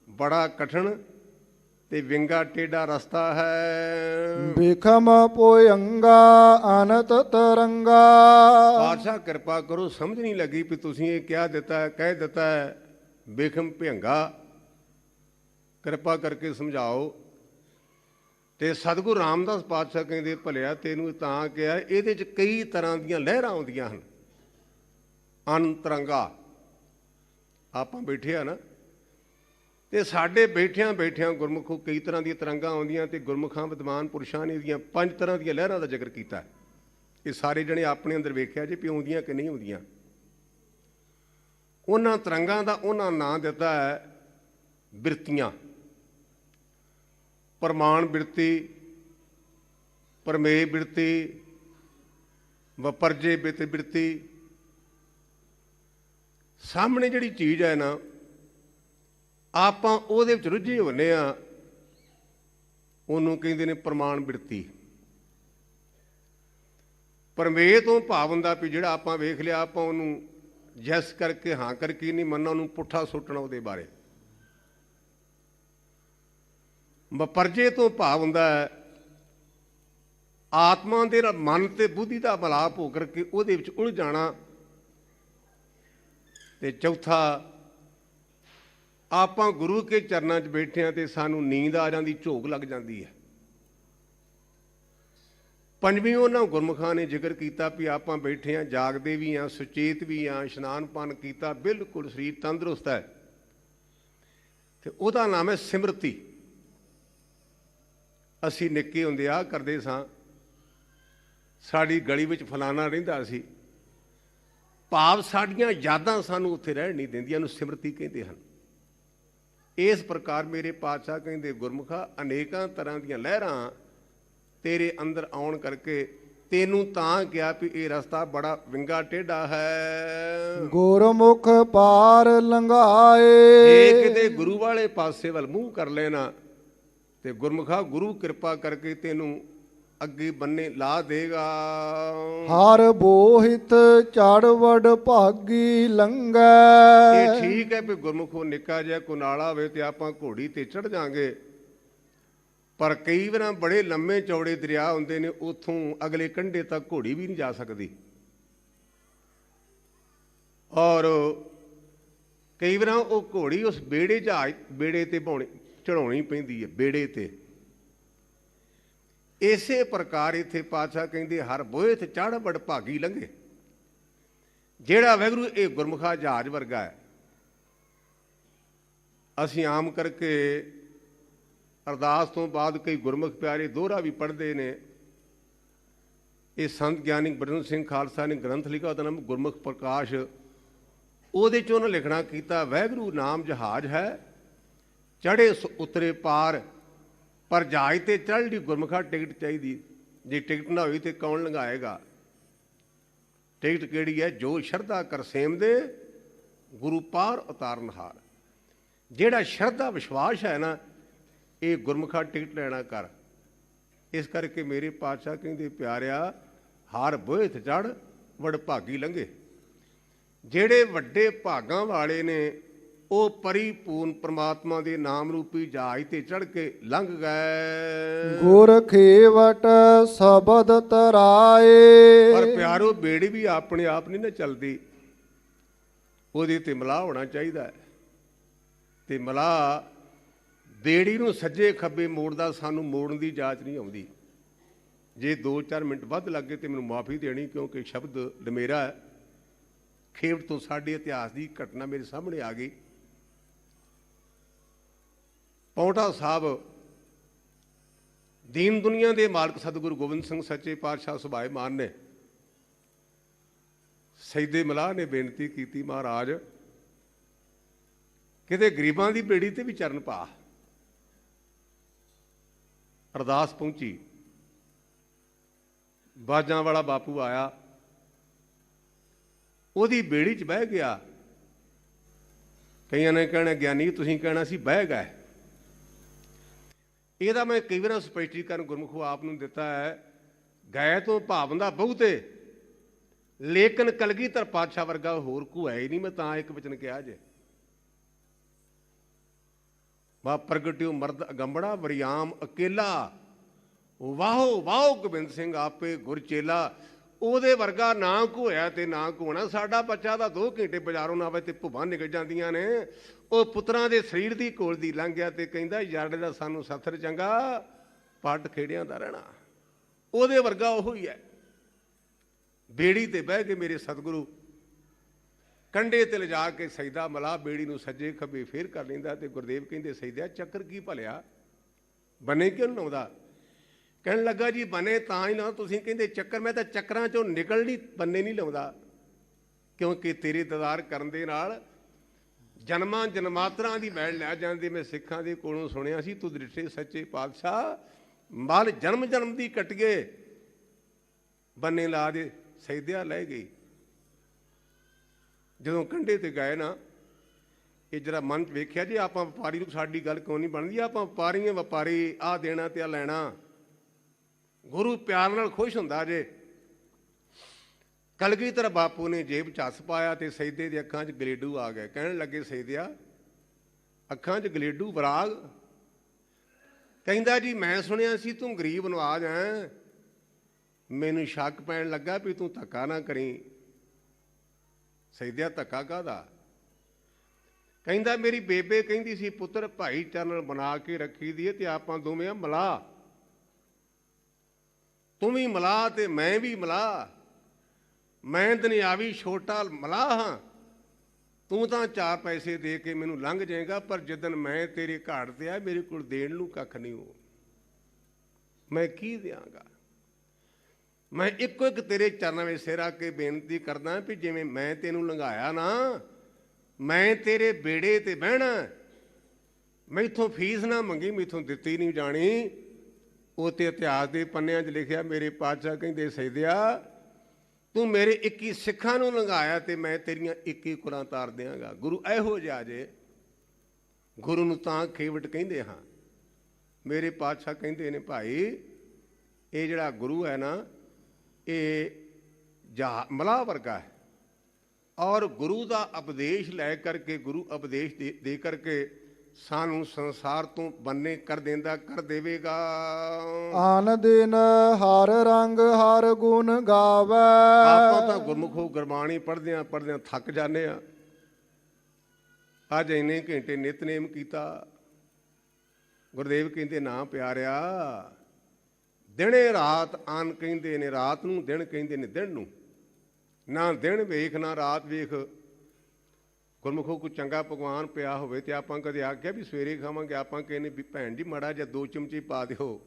ਬੜਾ ਕਠਿਨ ਤੇ ਵਿੰਗਾ ਟੇਢਾ ਰਸਤਾ ਹੈ। ਬਿਖਮ ਪੋਇੰਗਾ ਅਨਤ ਤਰੰਗਾ। ਪਾਤਸ਼ਾਹ ਕਿਰਪਾ ਕਰੋ, ਸਮਝ ਨਹੀਂ ਲੱਗੀ ਵੀ ਤੁਸੀਂ ਇਹ ਕਿਹਾ ਦਿੱਤਾ ਹੈ, ਕਹਿ ਦਿੱਤਾ ਹੈ ਬਿਖਮ ਭਿਅੰਗਾ, ਕਿਰਪਾ ਕਰਕੇ ਸਮਝਾਓ। ਤੇ ਸਤਿਗੁਰੂ ਰਾਮਦਾਸ ਪਾਤਸ਼ਾਹ ਕਹਿੰਦੇ ਭਲਿਆ ਤੈਨੂੰ ਤਾਂ ਕਿਹਾ, ਇਹਦੇ 'ਚ ਕਈ ਤਰ੍ਹਾਂ ਦੀਆਂ ਲਹਿਰਾਂ ਆਉਂਦੀਆਂ ਹਨ। ਅੰਤਰੰਗਾ ਆਪਾਂ ਬੈਠੇ ਆ ਨਾ, ਤੇ ਸਾਡੇ ਬੈਠਿਆਂ ਗੁਰਮੁਖੋਂ ਕਈ ਤਰ੍ਹਾਂ ਦੀਆਂ ਤਰੰਗਾਂ ਆਉਂਦੀਆਂ, ਤੇ ਗੁਰਮੁਖਾਂ ਵਿਦਵਾਨ ਪੁਰਸ਼ਾਂ ਨੇ ਇਹਦੀਆਂ 5 ਤਰ੍ਹਾਂ ਦੀਆਂ ਲਹਿਰਾਂ ਦਾ ਜ਼ਿਕਰ ਕੀਤਾ। ਇਹ ਸਾਰੇ ਜਣੇ ਆਪਣੇ ਅੰਦਰ ਵੇਖਿਆ ਜੇ ਵੀ ਆਉਂਦੀਆਂ ਕਿ ਨਹੀਂ ਆਉਂਦੀਆਂ। ਉਹਨਾਂ ਤਰੰਗਾਂ ਦਾ ਉਹਨਾਂ ਨਾਂ ਦਿੱਤਾ ਹੈ ਬਿਰਤੀਆਂ। ਪ੍ਰਮਾਣ ਬਿਰਤੀ, ਪਰਮੇਯ ਬਿਰਤੀ, ਵਪਰਜੇ ਬਿਰਤੀ। ਸਾਹਮਣੇ ਜਿਹੜੀ ਚੀਜ਼ ਹੈ ਨਾ, ਆਪਾਂ ਉਹਦੇ ਵਿੱਚ ਰੁੱਝੇ ਹੁੰਦੇ ਆ, ਉਹਨੂੰ ਕਹਿੰਦੇ ਨੇ ਪ੍ਰਮਾਣ ਬਿਰਤੀ। ਪਰਮੇਯ ਤੋਂ ਭਾਵ ਹੁੰਦਾ ਵੀ ਜਿਹੜਾ ਆਪਾਂ ਵੇਖ ਲਿਆ, ਆਪਾਂ ਉਹਨੂੰ ਜੈਸ ਕਰਕੇ ਹਾਂ ਕਰਕੇ ਨਹੀਂ ਮੰਨਣਾ, ਉਹਨੂੰ ਪੁੱਠਾ ਸੁੱਟਣਾ ਉਹਦੇ ਬਾਰੇ। ਵਪਰਜੇ ਤੋਂ ਭਾਵ ਹੁੰਦਾ ਹੈ ਆਤਮਾ ਦੇ ਮਨ ਤੇ ਬੁੱਧੀ ਦਾ ਮਿਲਾਪ ਹੋ ਕਰਕੇ ਉਹਦੇ ਵਿੱਚ ਉਲਝ ਜਾਣਾ। ਤੇ ਚੌਥਾ, ਆਪਾਂ ਗੁਰੂ ਕੇ ਚਰਨਾਂ 'ਚ ਬੈਠੇ ਹਾਂ ਤੇ ਸਾਨੂੰ ਨੀਂਦ ਆ ਜਾਂਦੀ, ਝੋਕ ਲੱਗ ਜਾਂਦੀ ਹੈ। ਪੰਜਵੀਂ ਉਹਨਾਂ ਗੁਰਮੁਖਾਂ ਨੇ ਜ਼ਿਕਰ ਕੀਤਾ ਵੀ ਆਪਾਂ ਬੈਠੇ ਹਾਂ, ਜਾਗਦੇ ਵੀ ਹਾਂ, ਸੁਚੇਤ ਵੀ ਹਾਂ, ਇਸ਼ਨਾਨ ਪਾਨ ਕੀਤਾ, ਬਿਲਕੁਲ ਸਰੀਰ ਤੰਦਰੁਸਤ ਹੈ, ਤੇ ਉਹਦਾ ਨਾਮ ਹੈ ਸਿਮਰਤੀ। ਅਸੀਂ ਨਿੱਕੇ ਹੁੰਦੇ ਆ ਕਰਦੇ ਸਾਂ, ਸਾਡੀ ਗਲੀ ਵਿੱਚ ਫਲਾਣਾ ਰਹਿੰਦਾ ਸੀ, ਭਾਵ ਸਾਡੀਆਂ ਯਾਦਾਂ ਸਾਨੂੰ ਉੱਥੇ ਰਹਿਣ ਨਹੀਂ ਦਿੰਦੀਆਂ, ਨੂੰ ਸਿਮਰਤੀ ਕਹਿੰਦੇ ਹਨ। ਇਸ ਪ੍ਰਕਾਰ ਮੇਰੇ ਪਾਤਸ਼ਾਹ ਕਹਿੰਦੇ ਗੁਰਮੁਖਾ ਅਨੇਕਾਂ ਤਰ੍ਹਾਂ ਦੀਆਂ ਲਹਿਰਾਂ ਤੇਰੇ ਅੰਦਰ ਆਉਣ ਕਰਕੇ ਤੈਨੂੰ ਤਾਂ ਕਿਹਾ ਵੀ ਇਹ ਰਸਤਾ ਬੜਾ ਵਿੰਗਾ ਟੇਢਾ ਹੈ। ਗੁਰਮੁਖ ਪਾਰ ਲੰਘਾਏ। ਜੇ ਕਿਤੇ ਗੁਰੂ ਵਾਲੇ ਪਾਸੇ ਵੱਲ ਮੂੰਹ ਕਰ ਲੈਣਾ ਤੇ ਗੁਰਮੁਖਾ ਗੁਰੂ ਕਿਰਪਾ ਕਰਕੇ ਤੈਨੂੰ ਅੱਗੇ ਬੰਨੇ ਲਾ ਦੇਗਾ। ਹਰ ਬੋਹਿਤ ਚੜਵੜ ਭਾਗੀ ਲੰਘੈ। ਇਹ ਠੀਕ ਹੈ ਵੀ ਗੁਰਮੁਖੋ ਨਿੱਕਾ ਜਿਹਾ ਕੁਨਾਲਾ ਹੋਵੇ ਤੇ ਆਪਾਂ ਘੋੜੀ ਤੇ ਚੜ ਜਾਾਂਗੇ, ਪਰ ਕਈ ਵਾਰ ਬੜੇ ਲੰਮੇ ਚੌੜੇ ਦਰਿਆ ਹੁੰਦੇ ਨੇ, ਉੱਥੋਂ ਅਗਲੇ ਕੰਢੇ ਤੱਕ ਘੋੜੀ ਵੀ ਨਹੀਂ ਜਾ ਸਕਦੀ। ਔਰ ਕਈ ਵਾਰ ਉਹ ਘੋੜੀ ਉਸ ਬੇੜੇ ਤੇ ਚੜਾਉਣੀ ਪੈਂਦੀ ਹੈ, ਬੇੜੇ ਤੇ। ਇਸੇ ਪ੍ਰਕਾਰ ਇੱਥੇ ਪਾਤਸ਼ਾਹ ਕਹਿੰਦੇ ਹਰ ਬੋਏ ਤੇ ਚੜ੍ਹ ਬੜ ਭਾਗੀ ਲੰਘੇ। ਜਿਹੜਾ ਵਾਹਿਗੁਰੂ ਇਹ ਗੁਰਮੁਖਾ ਜਹਾਜ਼ ਵਰਗਾ ਹੈ। ਅਸੀਂ ਆਮ ਕਰਕੇ ਅਰਦਾਸ ਤੋਂ ਬਾਅਦ ਕਈ ਗੁਰਮੁਖ ਪਿਆਰੇ ਦੋਹਰਾ ਵੀ ਪੜ੍ਹਦੇ ਨੇ। ਇਹ ਸੰਤ ਗਿਆਨੀ ਬਚਨ ਸਿੰਘ ਖਾਲਸਾ ਨੇ ਗ੍ਰੰਥ ਲਿਖਿਆ, ਉਹਦਾ ਨਾਮ ਗੁਰਮੁਖ ਪ੍ਰਕਾਸ਼। ਉਹਦੇ 'ਚ ਉਹਨਾਂ ਲਿਖਣਾ ਕੀਤਾ, ਵਾਹਿਗੁਰੂ ਨਾਮ ਜਹਾਜ਼ ਹੈ, ਚੜ੍ਹੇ ਉਤਰੇ ਪਾਰ, ਪਰ ਜਹਾਜ਼ ਤੇ ਚੜ੍ਹਨ ਲਈ ਗੁਰਮੁਖਾ ਟਿਕਟ ਚਾਹੀਦੀ। ਜੇ ਟਿਕਟ ਨਾ ਹੋਈ ਤੇ ਕੌਣ ਲੰਘਾਏਗਾ? ਟਿਕਟ ਕਿਹੜੀ ਹੈ? ਜੋ ਸ਼ਰਧਾ ਕਰਸੇਮ ਦੇ ਗੁਰੂ ਪਾਰ ਉਤਾਰਨਹਾਰ। ਜਿਹੜਾ ਸ਼ਰਧਾ ਵਿਸ਼ਵਾਸ ਹੈ ਨਾ, ਇਹ ਗੁਰਮੁਖਾ ਟਿਕਟ ਲੈਣਾ ਕਰ। ਇਸ ਕਰਕੇ ਮੇਰੇ ਪਾਤਸ਼ਾਹ ਕਹਿੰਦੇ ਪਿਆਰਿਆ ਹਰ ਬੋਏ ਤੇ ਚੜ੍ਹ ਵੜ ਭਾਗੀ ਲੰਘੇ। ਜਿਹੜੇ ਵੱਡੇ ਭਾਗਾਂ ਵਾਲੇ ਨੇ ਉਹ ਪਰਿਪੂਰਨ ਪ੍ਰਮਾਤਮਾ ਦੇ ਨਾਮ ਰੂਪੀ ਜਹਾਜ਼ ਤੇ ਚੜ੍ਹ ਕੇ ਲੰਘ ਗਏ। ਗੁਰ ਖੇਵਟ ਸ਼ਬਦ ਤਰਾਏ। ਪਰ ਪਿਆਰੋ ਬੇੜੀ ਵੀ ਆਪਣੇ ਆਪ ਨਹੀਂ ਨਾ ਚੱਲਦੀ, ਉਹਦੇ ਤੇ ਮਲਾਹ ਹੋਣਾ ਚਾਹੀਦਾ ਹੈ। ਤੇ ਮਲਾਹ ਬੇੜੀ ਨੂੰ ਸੱਜੇ ਖੱਬੇ ਮੋੜਦਾ, ਸਾਨੂੰ ਮੋੜਨ ਦੀ ਜਾਚ ਨਹੀਂ ਆਉਂਦੀ। ਜੇ 2-4 ਮਿੰਟ ਵੱਧ ਲੱਗੇ ਤੇ ਮੈਨੂੰ ਮਾਫੀ ਦੇਣੀ, ਕਿਉਂਕਿ ਸ਼ਬਦ ਡਮੇਰਾ ਹੈ। ਖੇਵਟ ਤੋਂ ਸਾਡੇ ਇਤਿਹਾਸ ਦੀ ਘਟਨਾ ਮੇਰੇ ਸਾਹਮਣੇ ਆ ਗਈ। ਪੌਂਟਾ ਸਾਹਿਬ ਦੀਨ ਦੁਨੀਆ ਦੇ ਮਾਲਕ ਸਤਿਗੁਰੂ ਗੋਬਿੰਦ ਸਿੰਘ ਸੱਚੇ ਪਾਤਸ਼ਾਹ ਸੁਭਾਏਮਾਨ ਨੇ, ਸੈਦੇ ਮਲਾਹ ਨੇ ਬੇਨਤੀ ਕੀਤੀ, ਮਹਾਰਾਜ ਕਿਤੇ ਗਰੀਬਾਂ ਦੀ ਬੇੜੀ ਤੇ ਵੀ ਚਰਨ ਪਾ। ਅਰਦਾਸ ਪਹੁੰਚੀ, ਬਾਜਾਂ ਵਾਲਾ ਬਾਪੂ ਆਇਆ, ਉਹਦੀ ਬੇੜੀ 'ਚ ਬਹਿ ਗਿਆ। ਕਈਆਂ ਨੇ ਕਹਿਣਾ ਗਿਆਨੀ ਤੁਸੀਂ ਕਹਿਣਾ ਸੀ ਬਹਿ ਗਏ। ਇਹਦਾ ਮੈਂ ਕਈ ਵਾਰ ਸਪਸ਼ਟੀਕਰਨ ਗੁਰਮੁਖੋ ਆਪ ਨੂੰ ਦਿੱਤਾ ਹੈ। ਗਏ ਤੋਂ ਭਾਵਨਾ ਬਹੁਤੇ, ਲੇਕਿਨ ਕਲਗੀਧਰ ਪਾਤਸ਼ਾਹ ਵਰਗਾ ਹੋਰ ਕੋਈ ਹੈ ਹੀ ਨਹੀਂ। ਮੈਂ ਤਾਂ ਇੱਕ ਵਚਨ ਕਿਹਾ ਜੇ, ਵਾ ਪ੍ਰਗਟਿਓ ਮਰਦ ਅਗੰਬੜਾ ਵਰਿਆਮ ਅਕੇਲਾ, ਵਾਹੋ ਵਾਹੋ ਗੋਬਿੰਦ ਸਿੰਘ ਆਪੇ ਗੁਰ ਚੇਲਾ। ਉਹਦੇ ਵਰਗਾ ਨਾ ਹੋਇਆ ਤੇ ਨਾ ਹੋਣਾ। ਸਾਡਾ ਬੱਚਾ ਤਾਂ 2 ਘੰਟੇ ਬਾਜ਼ਾਰੋਂ ਨਾ ਆਵੇ ਤੇ ਭੁੱਬਾਂ ਨਿਕਲ ਜਾਂਦੀਆਂ ਨੇ। ਉਹ ਪੁੱਤਰਾਂ ਦੇ ਸਰੀਰ ਦੀ ਕੋਲ ਦੀ ਲੰਘ ਗਿਆ ਤੇ ਕਹਿੰਦਾ ਯਾਰ ਦਾ ਸਾਨੂੰ ਸੱਥਰ ਚੰਗਾ, ਪੱਟ ਖੇੜਿਆਂ ਦਾ ਰਹਿਣਾ। ਉਹਦੇ ਵਰਗਾ ਉਹ ਹੀ ਹੈ। ਬੇੜੀ ਤੇ ਬਹਿ ਕੇ ਮੇਰੇ ਸਤਿਗੁਰੂ ਕੰਢੇ ਤੇ ਲਿਜਾ ਕੇ ਸਜਦਾ ਮਲਾ, ਬੇੜੀ ਨੂੰ ਸੱਜੇ ਖੱਬੇ ਫੇਰ ਕਰ ਲੈਂਦਾ। ਤੇ ਗੁਰਦੇਵ ਕਹਿੰਦੇ ਸਜਦਿਆ ਚੱਕਰ ਕੀ ਭਲਿਆ, ਬਨੇ ਕਿਉਂ ਨੀ ਲਾਉਂਦਾ? ਕਹਿਣ ਲੱਗਾ ਜੀ ਬਨੇ ਤਾਂ ਹੀ ਨਾ, ਤੁਸੀਂ ਕਹਿੰਦੇ ਚੱਕਰ, ਮੈਂ ਤਾਂ ਚੱਕਰਾਂ ਚੋਂ ਨਿਕਲ ਨਹੀਂ, ਬੰਨੇ ਨਹੀਂ ਲਾਉਂਦਾ। ਕਿਉਂਕਿ ਤੇਰੇ ਦੀਦਾਰ ਕਰਨ ਦੇ ਨਾਲ ਜਨਮਾਂ ਜਨਮਾਤਰਾਂ ਦੀ ਮੈਲ ਲੈ ਜਾਂਦੇ। ਮੈਂ ਸਿੱਖਾਂ ਦੇ ਕੋਲੋਂ ਸੁਣਿਆ ਸੀ, ਤੂੰ ਦ੍ਰਿਸ਼ੇ ਸੱਚੇ ਪਾਤਸ਼ਾਹ ਮਲ ਜਨਮ ਜਨਮ ਦੀ ਕੱਟੀਏ, ਬੰਨੇ ਲਾ ਦੇ ਸਜਦਿਆ ਲੈ ਗਈ। ਜਦੋਂ ਕੰਢੇ ਤੇ ਗਏ ਨਾ, ਇਹ ਜਿਹੜਾ ਮਨ 'ਚ ਵੇਖਿਆ ਜੀ ਆਪਾਂ ਵਪਾਰੀ ਨੂੰ ਸਾਡੀ ਗੱਲ ਕਿਉਂ ਨਹੀਂ ਬਣਦੀ? ਆਪਾਂ ਵਪਾਰੀ ਹਾਂ, ਵਪਾਰੀ ਆਹ ਦੇਣਾ ਤੇ ਆਹ ਲੈਣਾ। ਗੁਰੂ ਪਿਆਰ ਨਾਲ ਖੁਸ਼ ਹੁੰਦਾ ਜੇ। ਕਲਗੀਧਰ ਬਾਪੂ ਨੇ ਜੇਬ 'ਚ ਹੱਥ ਪਾਇਆ ਤੇ ਸਜਦੇ ਦੀ ਅੱਖਾਂ 'ਚ ਗਲੇਡੂ ਆ ਗਏ। ਕਹਿਣ ਲੱਗੇ ਸਜਦਿਆ ਅੱਖਾਂ 'ਚ ਗਲੇਡੂ ਬਰਾਗ? ਕਹਿੰਦਾ ਜੀ ਮੈਂ ਸੁਣਿਆ ਸੀ ਤੂੰ ਗਰੀਬ ਨਵਾਜ਼ ਹੈ, ਮੈਨੂੰ ਸ਼ੱਕ ਪੈਣ ਲੱਗਾ ਵੀ ਤੂੰ ਧੱਕਾ ਨਾ ਕਰੀ। ਸਜਦਿਆ ਧੱਕਾ ਕਾਹਦਾ? ਕਹਿੰਦਾ ਮੇਰੀ ਬੇਬੇ ਕਹਿੰਦੀ ਸੀ ਪੁੱਤਰ ਭਾਈ ਚਰਨ ਬਣਾ ਕੇ ਰੱਖੀ ਦੀ ਹੈ ਤੇ ਆਪਾਂ ਦੋਵੇਂ ਆ ਮਲਾਹ, ਤੂੰ ਵੀ ਮਲਾਹ ਤੇ ਮੈਂ ਵੀ ਮਲਾਹ। ਮੈਂ ਦੁਨਿਆਵੀ ਛੋਟਾ ਮਲਾਹ ਹਾਂ, ਤੂੰ ਤਾਂ 4 ਪੈਸੇ ਦੇ ਕੇ ਮੈਨੂੰ ਲੰਘ ਜਾਏਗਾ, ਪਰ ਜਿੱਦਣ ਮੈਂ ਤੇਰੇ ਘਾਟ ਤੇ ਆ ਮੇਰੇ ਕੋਲ ਦੇਣ ਨੂੰ ਕੱਖ ਨਹੀਂ ਹੋ, ਮੈਂ ਕੀ ਦਿਆਂਗਾ? ਮੈਂ ਇੱਕੋ ਇੱਕ ਤੇਰੇ ਚਰਨਾਂ ਵਿੱਚ ਸਿਰ ਆ ਕੇ ਬੇਨਤੀ ਕਰਦਾ ਵੀ ਜਿਵੇਂ ਮੈਂ ਤੈਨੂੰ ਲੰਘਾਇਆ ਨਾ, ਮੈਂ ਤੇਰੇ ਬੇੜੇ ਤੇ ਬਹਿਣਾ। ਮੈਥੋਂ ਫੀਸ ਨਾ ਮੰਗੀ, ਮੈਥੋਂ ਦਿੱਤੀ ਨਹੀਂ ਜਾਣੀ। ਉਹ ਤੇ ਇਤਿਹਾਸ ਦੇ ਪੰਨਿਆਂ 'ਚ ਲਿਖਿਆ, ਮੇਰੇ ਪਾਤਸ਼ਾਹ ਕਹਿੰਦੇ ਸਜਦਿਆ ਤੂੰ ਮੇਰੇ 21 ਸਿੱਖਾਂ ਨੂੰ ਲੰਘਾਇਆ ਤੇ ਮੈਂ ਤੇਰੀਆਂ 21 ਕੁਲਾਂ ਤਾਰ ਦਿਆਂਗਾ। ਗੁਰੂ ਇਹੋ ਜਿਹਾ ਜੇ, ਗੁਰੂ ਨੂੰ ਤਾਂ ਖੇਵਟ ਕਹਿੰਦੇ ਹਾਂ। ਮੇਰੇ ਪਾਤਸ਼ਾਹ ਕਹਿੰਦੇ ਨੇ ਭਾਈ ਇਹ ਜਿਹੜਾ ਗੁਰੂ ਹੈ ਨਾ, ਇਹ ਮਲਾਹ ਵਰਗਾ ਹੈ। ਔਰ ਗੁਰੂ ਦਾ ਉਪਦੇਸ਼ ਲੈ ਕਰਕੇ, ਗੁਰੂ ਉਪਦੇਸ਼ ਦੇ ਕਰਕੇ ਸਾਨੂੰ ਸੰਸਾਰ ਤੋਂ ਬੰਨੇ ਕਰ ਦਿੰਦਾ, ਕਰ ਦੇਵੇਗਾ। ਆਨ ਦਿਨ ਹਰ ਰੰਗ ਹਰ ਗੁਣ ਗਾਵੇ। ਆਪਾਂ ਤਾਂ ਗੁਰਮੁਖੋ ਗੁਰਬਾਣੀ ਪੜ੍ਹਦਿਆਂ ਪੜ੍ਹਦਿਆਂ ਥੱਕ ਜਾਂਦੇ ਆ। ਅੱਜ ਇੰਨੇ ਘੰਟੇ ਨਿਤਨੇਮ ਕੀਤਾ। ਗੁਰਦੇਵ ਕਹਿੰਦੇ ਨਾ ਪਿਆਰਿਆ, ਦਿਨੇ ਰਾਤ ਆਨ ਕਹਿੰਦੇ ਨੇ, ਰਾਤ ਨੂੰ ਦਿਨ ਕਹਿੰਦੇ ਨੇ ਦਿਨ ਨੂੰ। ਨਾ ਦਿਨ ਵੇਖ ਨਾ ਰਾਤ ਵੇਖ। ਗੁਰਮੁਖੋ ਕੋਈ ਚੰਗਾ ਪਕਵਾਨ ਪਿਆ ਹੋਵੇ ਤੇ ਆਪਾਂ ਕਦੇ ਆਖਿਆ ਵੀ ਸਵੇਰੇ ਖਾਵਾਂਗੇ? ਆਪਾਂ ਕਹਿੰਦੇ ਵੀ ਭੈਣ ਜੀ ਮਾੜਾ ਜਿਹਾ 2 ਚਮਚੇ ਪਾ ਦਿਓ।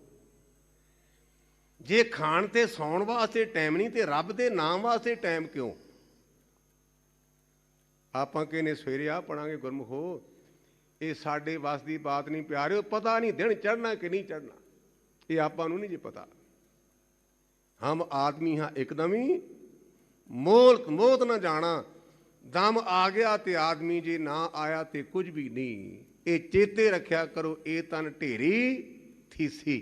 ਜੇ ਖਾਣ ਤੇ ਸੌਣ ਵਾਸਤੇ ਟਾਈਮ ਨਹੀਂ ਤੇ ਰੱਬ ਦੇ ਨਾਮ ਵਾਸਤੇ ਟਾਈਮ ਕਿਉਂ? ਆਪਾਂ ਕਹਿੰਦੇ ਸਵੇਰੇ ਆ ਪੜਾਂਗੇ। ਗੁਰਮੁਖੋ ਇਹ ਸਾਡੇ ਵੱਸ ਦੀ ਬਾਤ ਨਹੀਂ ਪਿਆਰਿਓ। ਪਤਾ ਨਹੀਂ ਦਿਨ ਚੜ੍ਹਨਾ ਕਿ ਨਹੀਂ ਚੜ੍ਹਨਾ, ਇਹ ਆਪਾਂ ਨੂੰ ਨਹੀਂ ਜੀ ਪਤਾ। ਹਮ ਆਦਮੀ ਹਾਂ ਇੱਕਦਮ ਹੀ, ਮੌਤ ਨਾ ਜਾਣਾ। ਦਮ ਆ ਗਿਆ ਤੇ ਆਦਮੀ, ਜੇ ਨਾ ਆਇਆ ਤੇ ਕੁਝ ਵੀ ਨਹੀਂ। ਇਹ ਚੇਤੇ ਰੱਖਿਆ ਕਰੋ, ਇਹ ਤਨ ਢੇਰੀ ਥੀਸੀ।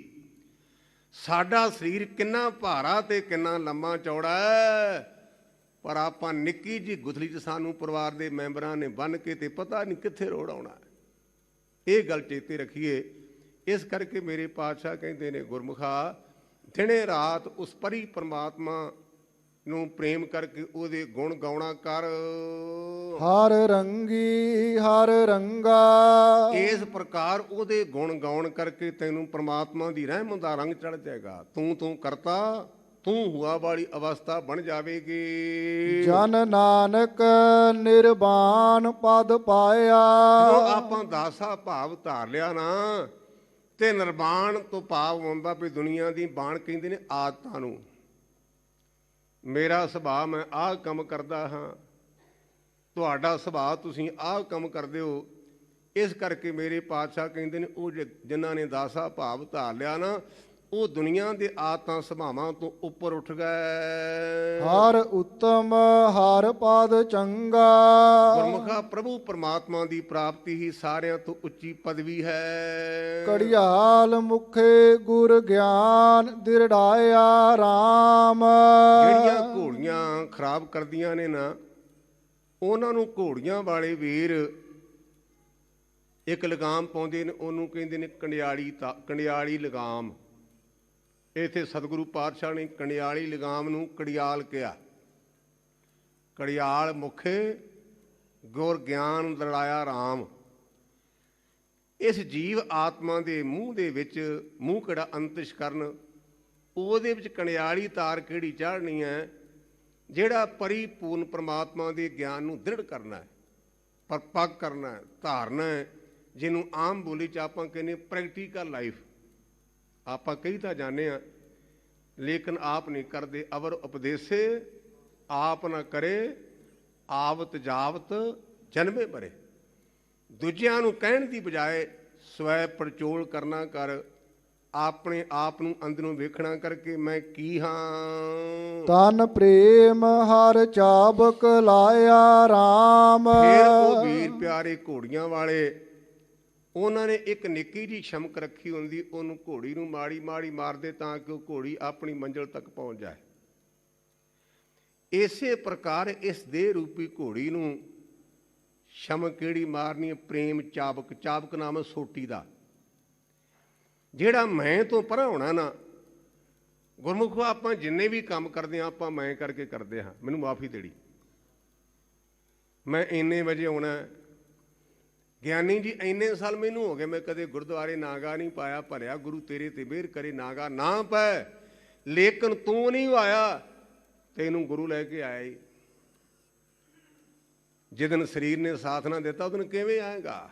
ਸਾਡਾ ਸਰੀਰ ਕਿੰਨਾ ਭਾਰਾ ਤੇ ਕਿੰਨਾ ਲੰਮਾ ਚੌੜਾ ਹੈ, ਪਰ ਆਪਾਂ ਨਿੱਕੀ ਜਿਹੀ ਗੁਥਲੀ 'ਚ ਸਾਨੂੰ ਪਰਿਵਾਰ ਦੇ ਮੈਂਬਰਾਂ ਨੇ ਬੰਨ੍ਹ ਕੇ ਤੇ ਪਤਾ ਨਹੀਂ ਕਿੱਥੇ ਰੋੜ ਆਉਣਾ। ਇਹ ਗੱਲ ਚੇਤੇ ਰੱਖੀਏ। ਇਸ ਕਰਕੇ ਮੇਰੇ ਪਾਤਸ਼ਾਹ ਕਹਿੰਦੇ ਨੇ ਗੁਰਮੁਖਾ, ਦਿਨੇ ਰਾਤ ਉਸ ਪਰੀ ਪਰਮਾਤਮਾ ਨੂੰ ਪ੍ਰੇਮ ਕਰਕੇ ਉਹਦੇ ਗੁਣ ਗਾਉਣਾ ਕਰ। ਹਰ ਰੰਗੀ ਹਰ ਰੰਗਾ। ਇਸ ਪ੍ਰਕਾਰ ਉਹਦੇ ਗੁਣ ਗਾਉਣ ਕਰਕੇ ਤੈਨੂੰ ਪ੍ਰਮਾਤਮਾ ਦੀ ਰਹਿਮਤ ਦਾ ਰੰਗ ਚੜ੍ਹ ਜਾਏਗਾ। ਤੂੰ ਕਰਤਾ, ਤੂੰ ਹੁਆ ਵਾਲੀ ਅਵਸਥਾ ਬਣ ਜਾਵੇਗੀ। ਜਨ ਨਾਨਕ ਨਿਰਵਾਣ ਪਦ ਪਾਇਆ। ਜਦੋਂ ਆਪਾਂ ਦਾਸਾ ਭਾਵ ਧਾਰ ਲਿਆ ਨਾ, ਤੇ ਨਿਰਵਾਣ ਤੋਂ ਭਾਵ ਆਉਂਦਾ ਵੀ ਦੁਨੀਆ ਦੀ ਬਾਣ ਕਹਿੰਦੇ ਨੇ ਆਦਤਾਂ ਨੂੰ। ਮੇਰਾ ਸੁਭਾਅ ਮੈਂ ਆਹ ਕੰਮ ਕਰਦਾ ਹਾਂ, ਤੁਹਾਡਾ ਸੁਭਾਅ ਤੁਸੀਂ ਆਹ ਕੰਮ ਕਰਦੇ ਹੋ। ਇਸ ਕਰਕੇ ਮੇਰੇ ਪਾਤਸ਼ਾਹ ਕਹਿੰਦੇ ਨੇ ਉਹ ਜਿਨ੍ਹਾਂ ਨੇ ਦਾਸਾ ਭਾਵ ਧਾਰ ਲਿਆ ਨਾ, ਉਹ ਦੁਨੀਆ ਦੇ ਆਦਤਾਂ ਸੁਭਾਵਾਂ ਤੋਂ ਉੱਪਰ ਉੱਠ ਗਏ। ਹਰ ਉੱਤਮ ਹਰ ਪਦ ਚੰਗਾ। ਗੁਰਮੁਖਾ ਪ੍ਰਭੂ ਪਰਮਾਤਮਾ ਦੀ ਪ੍ਰਾਪਤੀ ਹੀ ਸਾਰਿਆਂ ਤੋਂ ਉੱਚੀ ਪਦਵੀ ਹੈ। ਘੜਿਆਲ ਮੁਖੇ ਗੁਰ ਗਿਆਨ ਦਿਰੜਾਇਆ ਰਾਮ। ਜਿਹੜੀਆਂ ਘੋੜੀਆਂ ਖਰਾਬ ਕਰਦੀਆਂ ਨੇ ਨਾ, ਉਹਨਾਂ ਨੂੰ ਘੋੜੀਆਂ ਵਾਲੇ ਵੀਰ ਇੱਕ ਲਗਾਮ ਪਾਉਂਦੇ ਨੇ, ਉਹਨੂੰ ਕਹਿੰਦੇ ਨੇ ਕੰਡਿਆਲੀ ਲਗਾਮ। ਇੱਥੇ ਸਤਿਗੁਰੂ ਪਾਤਸ਼ਾਹ ਨੇ ਕੰਡਿਆਲੀ ਲਗਾਮ ਨੂੰ ਕੜਿਆਲ ਕਿਹਾ। ਕੜਿਆਲ ਮੁਖੇ ਗੁਰ ਗਿਆਨ ਦੜਾਇਆ ਰਾਮ। ਇਸ ਜੀਵ ਆਤਮਾ ਦੇ ਮੂੰਹ ਦੇ ਵਿੱਚ ਮੂੰਹ ਕਿਹੜਾ ਅੰਤਿਸ਼ ਕਰਨ, ਉਹਦੇ ਵਿੱਚ ਕੰਡਿਆਲੀ ਤਾਰ ਕਿਹੜੀ ਚਾੜਨੀ ਹੈ, ਜਿਹੜਾ ਪਰਿਪੂਰਨ ਪ੍ਰਮਾਤਮਾ ਦੇ ਗਿਆਨ ਨੂੰ ਦ੍ਰਿੜ ਕਰਨਾ ਹੈ, ਪਰਪੱਕ ਕਰਨਾ ਹੈ, ਧਾਰਨਾ ਹੈ, ਜਿਹਨੂੰ ਆਮ ਬੋਲੀ 'ਚ ਆਪਾਂ ਕਹਿੰਦੇ ਪ੍ਰੈਕਟੀਕਲ ਲਾਈਫ। ਆਪਾਂ ਕਹੀ ਤਾਂ ਜਾਂਦੇ ਹਾਂ, ਲੇਕਿਨ ਆਪ ਨਹੀਂ ਕਰਦੇ। ਅਵਰ ਉਪਦੇਸੇ ਆਪ ਨਾ ਕਰੇ, ਆਵਤ ਜਾਵਤ ਜਨਮੇ ਮਰੇ। ਦੂਜਿਆਂ ਨੂੰ ਕਹਿਣ ਦੀ ਬਜਾਏ ਸਵੈ ਪੜਚੋਲ ਕਰਨਾ ਕਰ, ਆਪਣੇ ਆਪ ਨੂੰ ਅੰਦਰੋਂ ਵੇਖਣਾ ਕਰਕੇ ਮੈਂ ਕੀ ਹਾਂ। ਤਨ ਪ੍ਰੇਮ ਹਰ ਚਾਬਕ ਲਾਇਆ ਰਾਮ। ਫਿਰ ਉਹ ਵੀਰ ਪਿਆਰੇ ਘੋੜੀਆਂ ਵਾਲੇ, ਉਹਨਾਂ ਨੇ ਇੱਕ ਨਿੱਕੀ ਜਿਹੀ ਸ਼ਮਕ ਰੱਖੀ ਹੁੰਦੀ, ਉਹਨੂੰ ਘੋੜੀ ਨੂੰ ਮਾੜੀ ਮਾੜੀ ਮਾਰਦੇ ਤਾਂ ਕਿ ਉਹ ਘੋੜੀ ਆਪਣੀ ਮੰਜ਼ਿਲ ਤੱਕ ਪਹੁੰਚ ਜਾਏ। ਇਸੇ ਪ੍ਰਕਾਰ ਇਸ ਦੇਹ ਰੂਪੀ ਘੋੜੀ ਨੂੰ ਸ਼ਮਕ ਕਿਹੜੀ ਮਾਰਨੀ ਹੈ? ਪ੍ਰੇਮ ਚਾਬਕ। ਚਾਬਕ ਨਾਮ ਹੈ ਸੋਟੀ ਦਾ। ਜਿਹੜਾ ਮੈਂ ਤੋਂ ਪਰਾਂ ਹੋਣਾ ਨਾ, ਗੁਰਮੁਖੋ ਆਪਾਂ ਜਿੰਨੇ ਵੀ ਕੰਮ ਕਰਦੇ ਹਾਂ ਆਪਾਂ ਮੈਂ ਕਰਕੇ ਕਰਦੇ ਹਾਂ। ਮੈਨੂੰ ਮਾਫੀ ਦੇਣੀ, ਮੈਂ ਇੰਨੇ ਵਜੇ ਆਉਣਾ। ਗਿਆਨੀ ਜੀ ਇੰਨੇ ਸਾਲ ਮੈਨੂੰ ਹੋ ਗਏ, ਮੈਂ ਕਦੇ ਗੁਰਦੁਆਰੇ ਨਾਗਾ ਨਹੀਂ ਪਾਇਆ। ਭਰਿਆ ਗੁਰੂ ਤੇਰੇ ਤੇ ਮਿਹਰ ਕਰੇ ਨਾਗਾ ਨਾ ਪੈ, ਲੇਕਿਨ ਤੂੰ ਨਹੀਂ ਆਇਆ, ਤੈਨੂੰ ਗੁਰੂ ਲੈ ਕੇ ਆਇਆ ਹੀ। ਜਿਦਨ ਸਰੀਰ ਨੇ ਸਾਥ ਨਾ ਦਿੱਤਾ ਉਦਨ ਕਿਵੇਂ ਆਏਗਾ?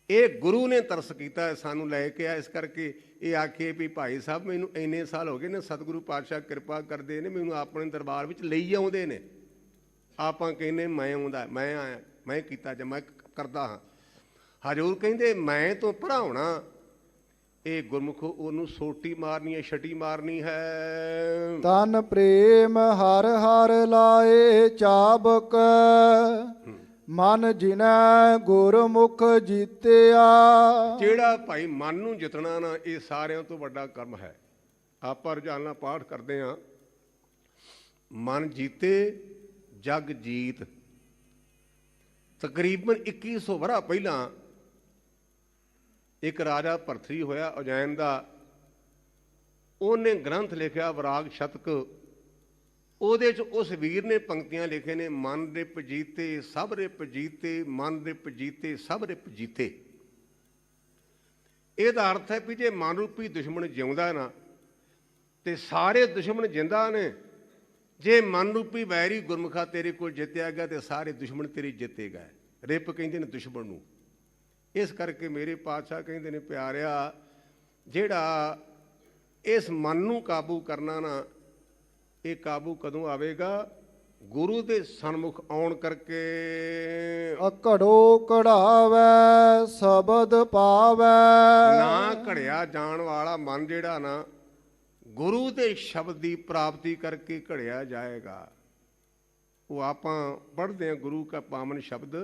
ਇਹ ਗੁਰੂ ਨੇ ਤਰਸ ਕੀਤਾ, ਸਾਨੂੰ ਲੈ ਕੇ ਆ। ਇਸ ਕਰਕੇ ਇਹ ਆਖੇ ਵੀ ਭਾਈ ਸਾਹਿਬ ਮੈਨੂੰ ਇੰਨੇ ਸਾਲ ਹੋ ਗਏ ਨੇ, ਸਤਿਗੁਰੂ ਪਾਤਸ਼ਾਹ ਕਿਰਪਾ ਕਰਦੇ ਨੇ, ਮੈਨੂੰ ਆਪਣੇ ਦਰਬਾਰ ਵਿੱਚ ਲਈ ਆਉਂਦੇ ਨੇ। ਆਪਾਂ ਕਹਿੰਦੇ ਮੈਂ ਆਉਂਦਾ, ਮੈਂ ਆਇਆ, ਮੈਂ ਕੀਤਾ, ਜਾਂ ਮੈਂ ਕਰਦਾ ਹਾਂ। ਹਜ਼ੂਰ ਕਹਿੰਦੇ ਮੈਂ ਤੋਂ ਪੜ੍ਹਾਉਣਾ। ਇਹ ਗੁਰਮੁਖੋ ਉਹਨੂੰ ਸੋਟੀ ਮਾਰਨੀ ਹੈ, ਛਟੀ ਮਾਰਨੀ ਹੈ। ਤਨ ਪ੍ਰੇਮ ਹਰ ਹਰ ਲਾਏ ਚਾਬਕ, ਮਨ ਜਿਨੈ ਗੁਰਮੁਖ ਜੀਤਿਆ। ਜਿਹੜਾ ਭਾਈ ਮਨ ਨੂੰ ਜਿੱਤਣਾ ਨਾ, ਇਹ ਸਾਰਿਆਂ ਤੋਂ ਵੱਡਾ ਕਰਮ ਹੈ। ਆਪਾਂ ਰੋਜ਼ਾਨਾ ਪਾਠ ਕਰਦੇ ਹਾਂ, ਮਨ ਜੀਤੇ ਜਗ ਜੀਤ। ਤਕਰੀਬਨ 2100 ਵਰ੍ਹਾ ਪਹਿਲਾਂ ਇੱਕ ਰਾਜਾ ਭਰਥਰੀ ਹੋਇਆ ਉਜੈਨ ਦਾ। ਉਹਨੇ ਗ੍ਰੰਥ ਲਿਖਿਆ ਵਿਰਾਗ ਸ਼ਤਕ। ਉਹਦੇ 'ਚ ਉਸ ਵੀਰ ਨੇ ਪੰਕਤੀਆਂ ਲਿਖੇ ਨੇ, ਮਨ ਰਿਪ ਜੀਤੇ ਸਭ ਰਿਪ ਜੀਤੇ, ਮਨ ਰਿਪ ਜੀਤੇ ਸਭ ਰਿਪ ਜੀਤੇ। ਇਹਦਾ ਅਰਥ ਹੈ ਵੀ ਜੇ ਮਨ ਰੂਪੀ ਦੁਸ਼ਮਣ ਜਿਉਂਦਾ ਨਾ, ਤੇ ਸਾਰੇ ਦੁਸ਼ਮਣ ਜਿੰਦਾ ਨੇ। ਜੇ ਮਨ ਰੂਪੀ ਵੈਰੀ ਗੁਰਮੁਖਾ ਤੇਰੇ ਕੋਲ ਜਿੱਤਿਆ ਗਿਆ, ਤੇ ਸਾਰੇ ਦੁਸ਼ਮਣ ਤੇਰੀ ਜਿੱਤੇ ਗਏ। ਰਿਪ ਕਹਿੰਦੇ ਨੇ ਦੁਸ਼ਮਣ ਨੂੰ। ਇਸ ਕਰਕੇ ਮੇਰੇ ਪਾਤਸ਼ਾਹ ਕਹਿੰਦੇ ਨੇ, ਪਿਆਰਿਆ, ਜਿਹੜਾ ਇਸ ਮਨ ਨੂੰ ਕਾਬੂ ਕਰਨਾ ਨਾ, ਇਹ ਕਾਬੂ ਕਦੋਂ ਆਵੇਗਾ? ਗੁਰੂ ਦੇ ਸਨਮੁਖ ਆਉਣ ਕਰਕੇ। ਘੜੋ ਕਢਾਵੈ ਸ਼ਬਦ ਪਾਵੈ। ਨਾ ਘੜਿਆ ਜਾਣ ਵਾਲਾ ਮਨ ਜਿਹੜਾ ਨਾ, ਗੁਰੂ ਦੇ ਸ਼ਬਦ ਦੀ ਪ੍ਰਾਪਤੀ ਕਰਕੇ ਘੜਿਆ ਜਾਏਗਾ। ਉਹ ਆਪਾਂ ਪੜ੍ਹਦੇ ਹਾਂ, ਗੁਰੂ ਕਾ ਪਾਵਨ ਸ਼ਬਦ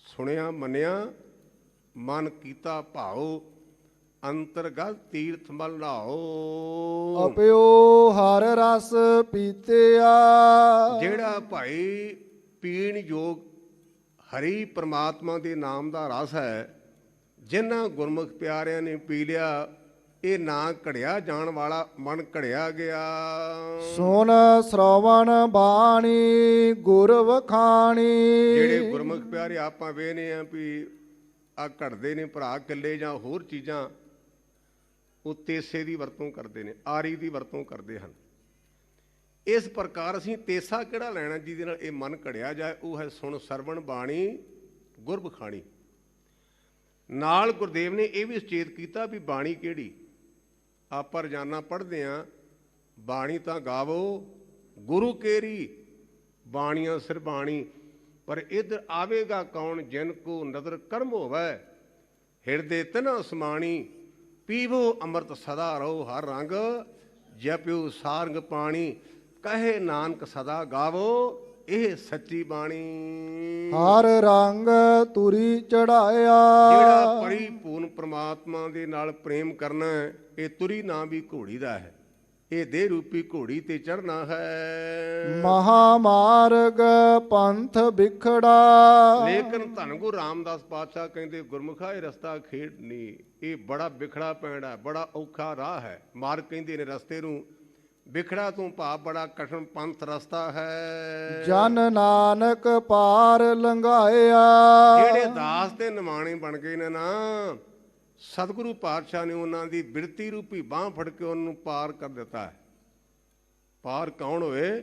ਸੁਣਿਆ ਮੰਨਿਆ, ਮਨ ਕੀਤਾ ਭਾਉ, ਅੰਤਰਗਤ ਤੀਰਥ ਮਲ ਨਹਾਓ। ਅਪਿਓ ਹਰ ਰਸ ਪੀਤਿਆ। ਜਿਹੜਾ ਭਾਈ ਪੀਣ ਯੋਗ ਹਰੀ ਪ੍ਰਮਾਤਮਾ ਦੇ ਨਾਮ ਦਾ ਰਸ ਹੈ, ਜਿਨ੍ਹਾਂ ਗੁਰਮੁਖ ਪਿਆਰਿਆਂ ਨੇ ਪੀ ਲਿਆ, ਇਹ ਨਾ ਘੜਿਆ ਜਾਣ ਵਾਲਾ ਮਨ ਘੜਿਆ ਗਿਆ। ਸੁਨ ਸ਼੍ਰਵਣ ਬਾਣੀ ਗੁਰ ਵਖਾਣੀ। ਜਿਹੜੇ ਗੁਰਮੁਖ ਪਿਆਰੇ ਆਪਾਂ ਵੇਖਦੇ ਹਾਂ ਵੀ ਆ ਘੜਦੇ ਨੇ ਭਰਾ ਕਿੱਲੇ ਜਾਂ ਹੋਰ ਚੀਜ਼ਾਂ, ਉਹ ਤੇਸੇ ਦੀ ਵਰਤੋਂ ਕਰਦੇ ਨੇ, ਆਰੀ ਦੀ ਵਰਤੋਂ ਕਰਦੇ ਹਨ। ਇਸ ਪ੍ਰਕਾਰ ਅਸੀਂ ਤੇਸਾ ਕਿਹੜਾ ਲੈਣਾ ਜਿਹਦੇ ਨਾਲ ਇਹ ਮਨ ਘੜਿਆ ਜਾਏ? ਉਹ ਹੈ ਸੁਣ ਸਰਵਣ ਬਾਣੀ ਗੁਰ ਵਖਾਣੀ। ਨਾਲ ਗੁਰਦੇਵ ਨੇ ਇਹ ਵੀ ਸੁਚੇਤ ਕੀਤਾ ਵੀ ਬਾਣੀ ਕਿਹੜੀ? ਆਪਾਂ ਰੋਜ਼ਾਨਾ ਪੜ੍ਹਦੇ ਹਾਂ, ਬਾਣੀ ਤਾਂ ਗਾਵੋ ਗੁਰੂ ਕੇਰੀ, ਬਾਣੀਆਂ ਸਿਰ ਬਾਣੀ। ਪਰ ਇੱਧਰ ਆਵੇਗਾ ਕੌਣ? ਜਿਨ ਕੋ ਨਦਰ ਕਰਮ ਹੋਵੈ, ਹਿਰਦੇ ਤਿਨਾ ਸਮਾਣੀ। ਪੀਵੋ ਅੰਮ੍ਰਿਤ ਸਦਾ ਰਹੋ ਹਰ ਰੰਗ, ਜਪਿਓ ਸਾਰੰਗ ਪਾਣੀ। ਕਹੇ ਨਾਨਕ ਸਦਾ ਗਾਵੋ ਇਹ ਸੱਚੀ ਬਾਣੀ। ਹਰ ਰੰਗ ਤੁਰੀ ਚੜਾਇਆ। ਜਿਹੜਾ ਪਰਿਪੂਰਨ ਪ੍ਰਮਾਤਮਾ ਦੇ ਨਾਲ ਪ੍ਰੇਮ ਕਰਨਾ, ਇਹ ਤੁਰੀ ਨਾਂ ਵੀ ਘੋੜੀ ਦਾ ਹੈ। ਇਹ ਦੇਹ ਰੂਪੀ ਘੋੜੀ ਤੇ ਚੜਨਾ ਹੈ। ਮਹਾਮਾਰਗ ਪੰਥ ਵਿਖੜਾ। ਲੇਕਿਨ ਧੰਨ ਗੁਰੂ ਰਾਮਦਾਸ ਪਾਤਸ਼ਾਹ ਕਹਿੰਦੇ ਗੁਰਮੁਖਾ ਇਹ ਰਸਤਾ ਖੇਡ ਨਹੀਂ, ਇਹ ਬੜਾ ਵਿਖੜਾ ਪੈਂਦਾ, ਬੜਾ ਔਖਾ ਰਾਹ ਹੈ। ਮਾਰਗ ਕਹਿੰਦੇ ਨੇ ਰਸਤੇ ਨੂੰ, ਵਿਖੜਾ ਤੋਂ ਭਾਵ ਬੜਾ ਕਠਿਨ ਪੰਥ ਰਸਤਾ ਹੈ। ਜਨ ਨਾਨਕ ਪਾਰ ਲੰਘਾਇਆ। ਜਿਹੜੇ ਦਾਸ ਤੇ ਨਿਮਾਣੇ ਬਣ ਗਏ ਨੇ ਨਾ, ਸਤਿਗੁਰੂ ਪਾਤਸ਼ਾਹ ਨੇ ਉਹਨਾਂ ਦੀ ਬਿਰਤੀ ਰੂਪੀ ਬਾਹ ਫੜ ਕੇ ਉਹਨੂੰ ਪਾਰ ਕਰ ਦਿੱਤਾ ਹੈ। ਪਾਰ ਕੌਣ ਹੋਏ?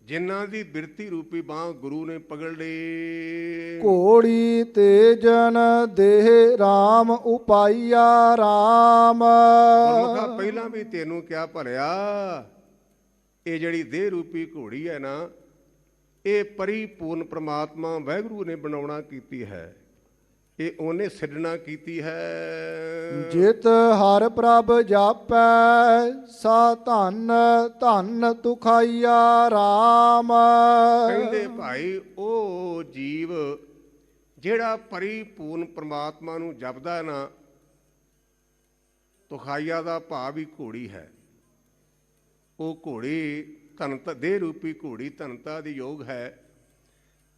ਜਿਨ੍ਹਾਂ ਦੀ ਬਿਰਤੀ ਰੂਪੀ ਬਾਹ ਗੁਰੂ ਨੇ ਪਕੜ ਲਈ। ਘੋੜੀ ਤੇ ਜਨ ਦੇਹ RAM ਉਪਾਈਆ RAM। ਗੁਰਮੁਖਾ ਪਹਿਲਾਂ ਵੀ ਤੈਨੂੰ ਕਿਹਾ ਭਲਿਆ, ਇਹ ਜਿਹੜੀ ਦੇਹ ਰੂਪੀ ਘੋੜੀ ਹੈ ਨਾ, ਇਹ ਪਰਿਪੂਰਨ ਪ੍ਰਮਾਤਮਾ ਵਾਹਿਗੁਰੂ ਨੇ ਬਣਾਉਣਾ ਕੀਤੀ ਹੈ, ਇਹ ਉਹਨੇ ਸਿਰਜਣਾ ਕੀਤੀ ਹੈ। ਜਿਤ ਹਰ ਪ੍ਰਭ ਜਾਪੈ ਸਾ ਧਨ ਧਨ ਤੁਖਾਈਆ RAM। ਕਹਿੰਦੇ ਭਾਈ ਉਹ ਜੀਵ ਜਿਹੜਾ ਪਰਿਪੂਰਨ ਪ੍ਰਮਾਤਮਾ ਨੂੰ ਜਪਦਾ ਨਾ, ਤੁਖਾਈਆ ਦਾ ਭਾਵ ਵੀ ਘੋੜੀ ਹੈ। ਉਹ ਘੋੜੀ ਧਨਤਾ, ਦੇਹ ਰੂਪੀ ਘੋੜੀ ਧਨਤਾ ਦੀ ਯੋਗ ਹੈ।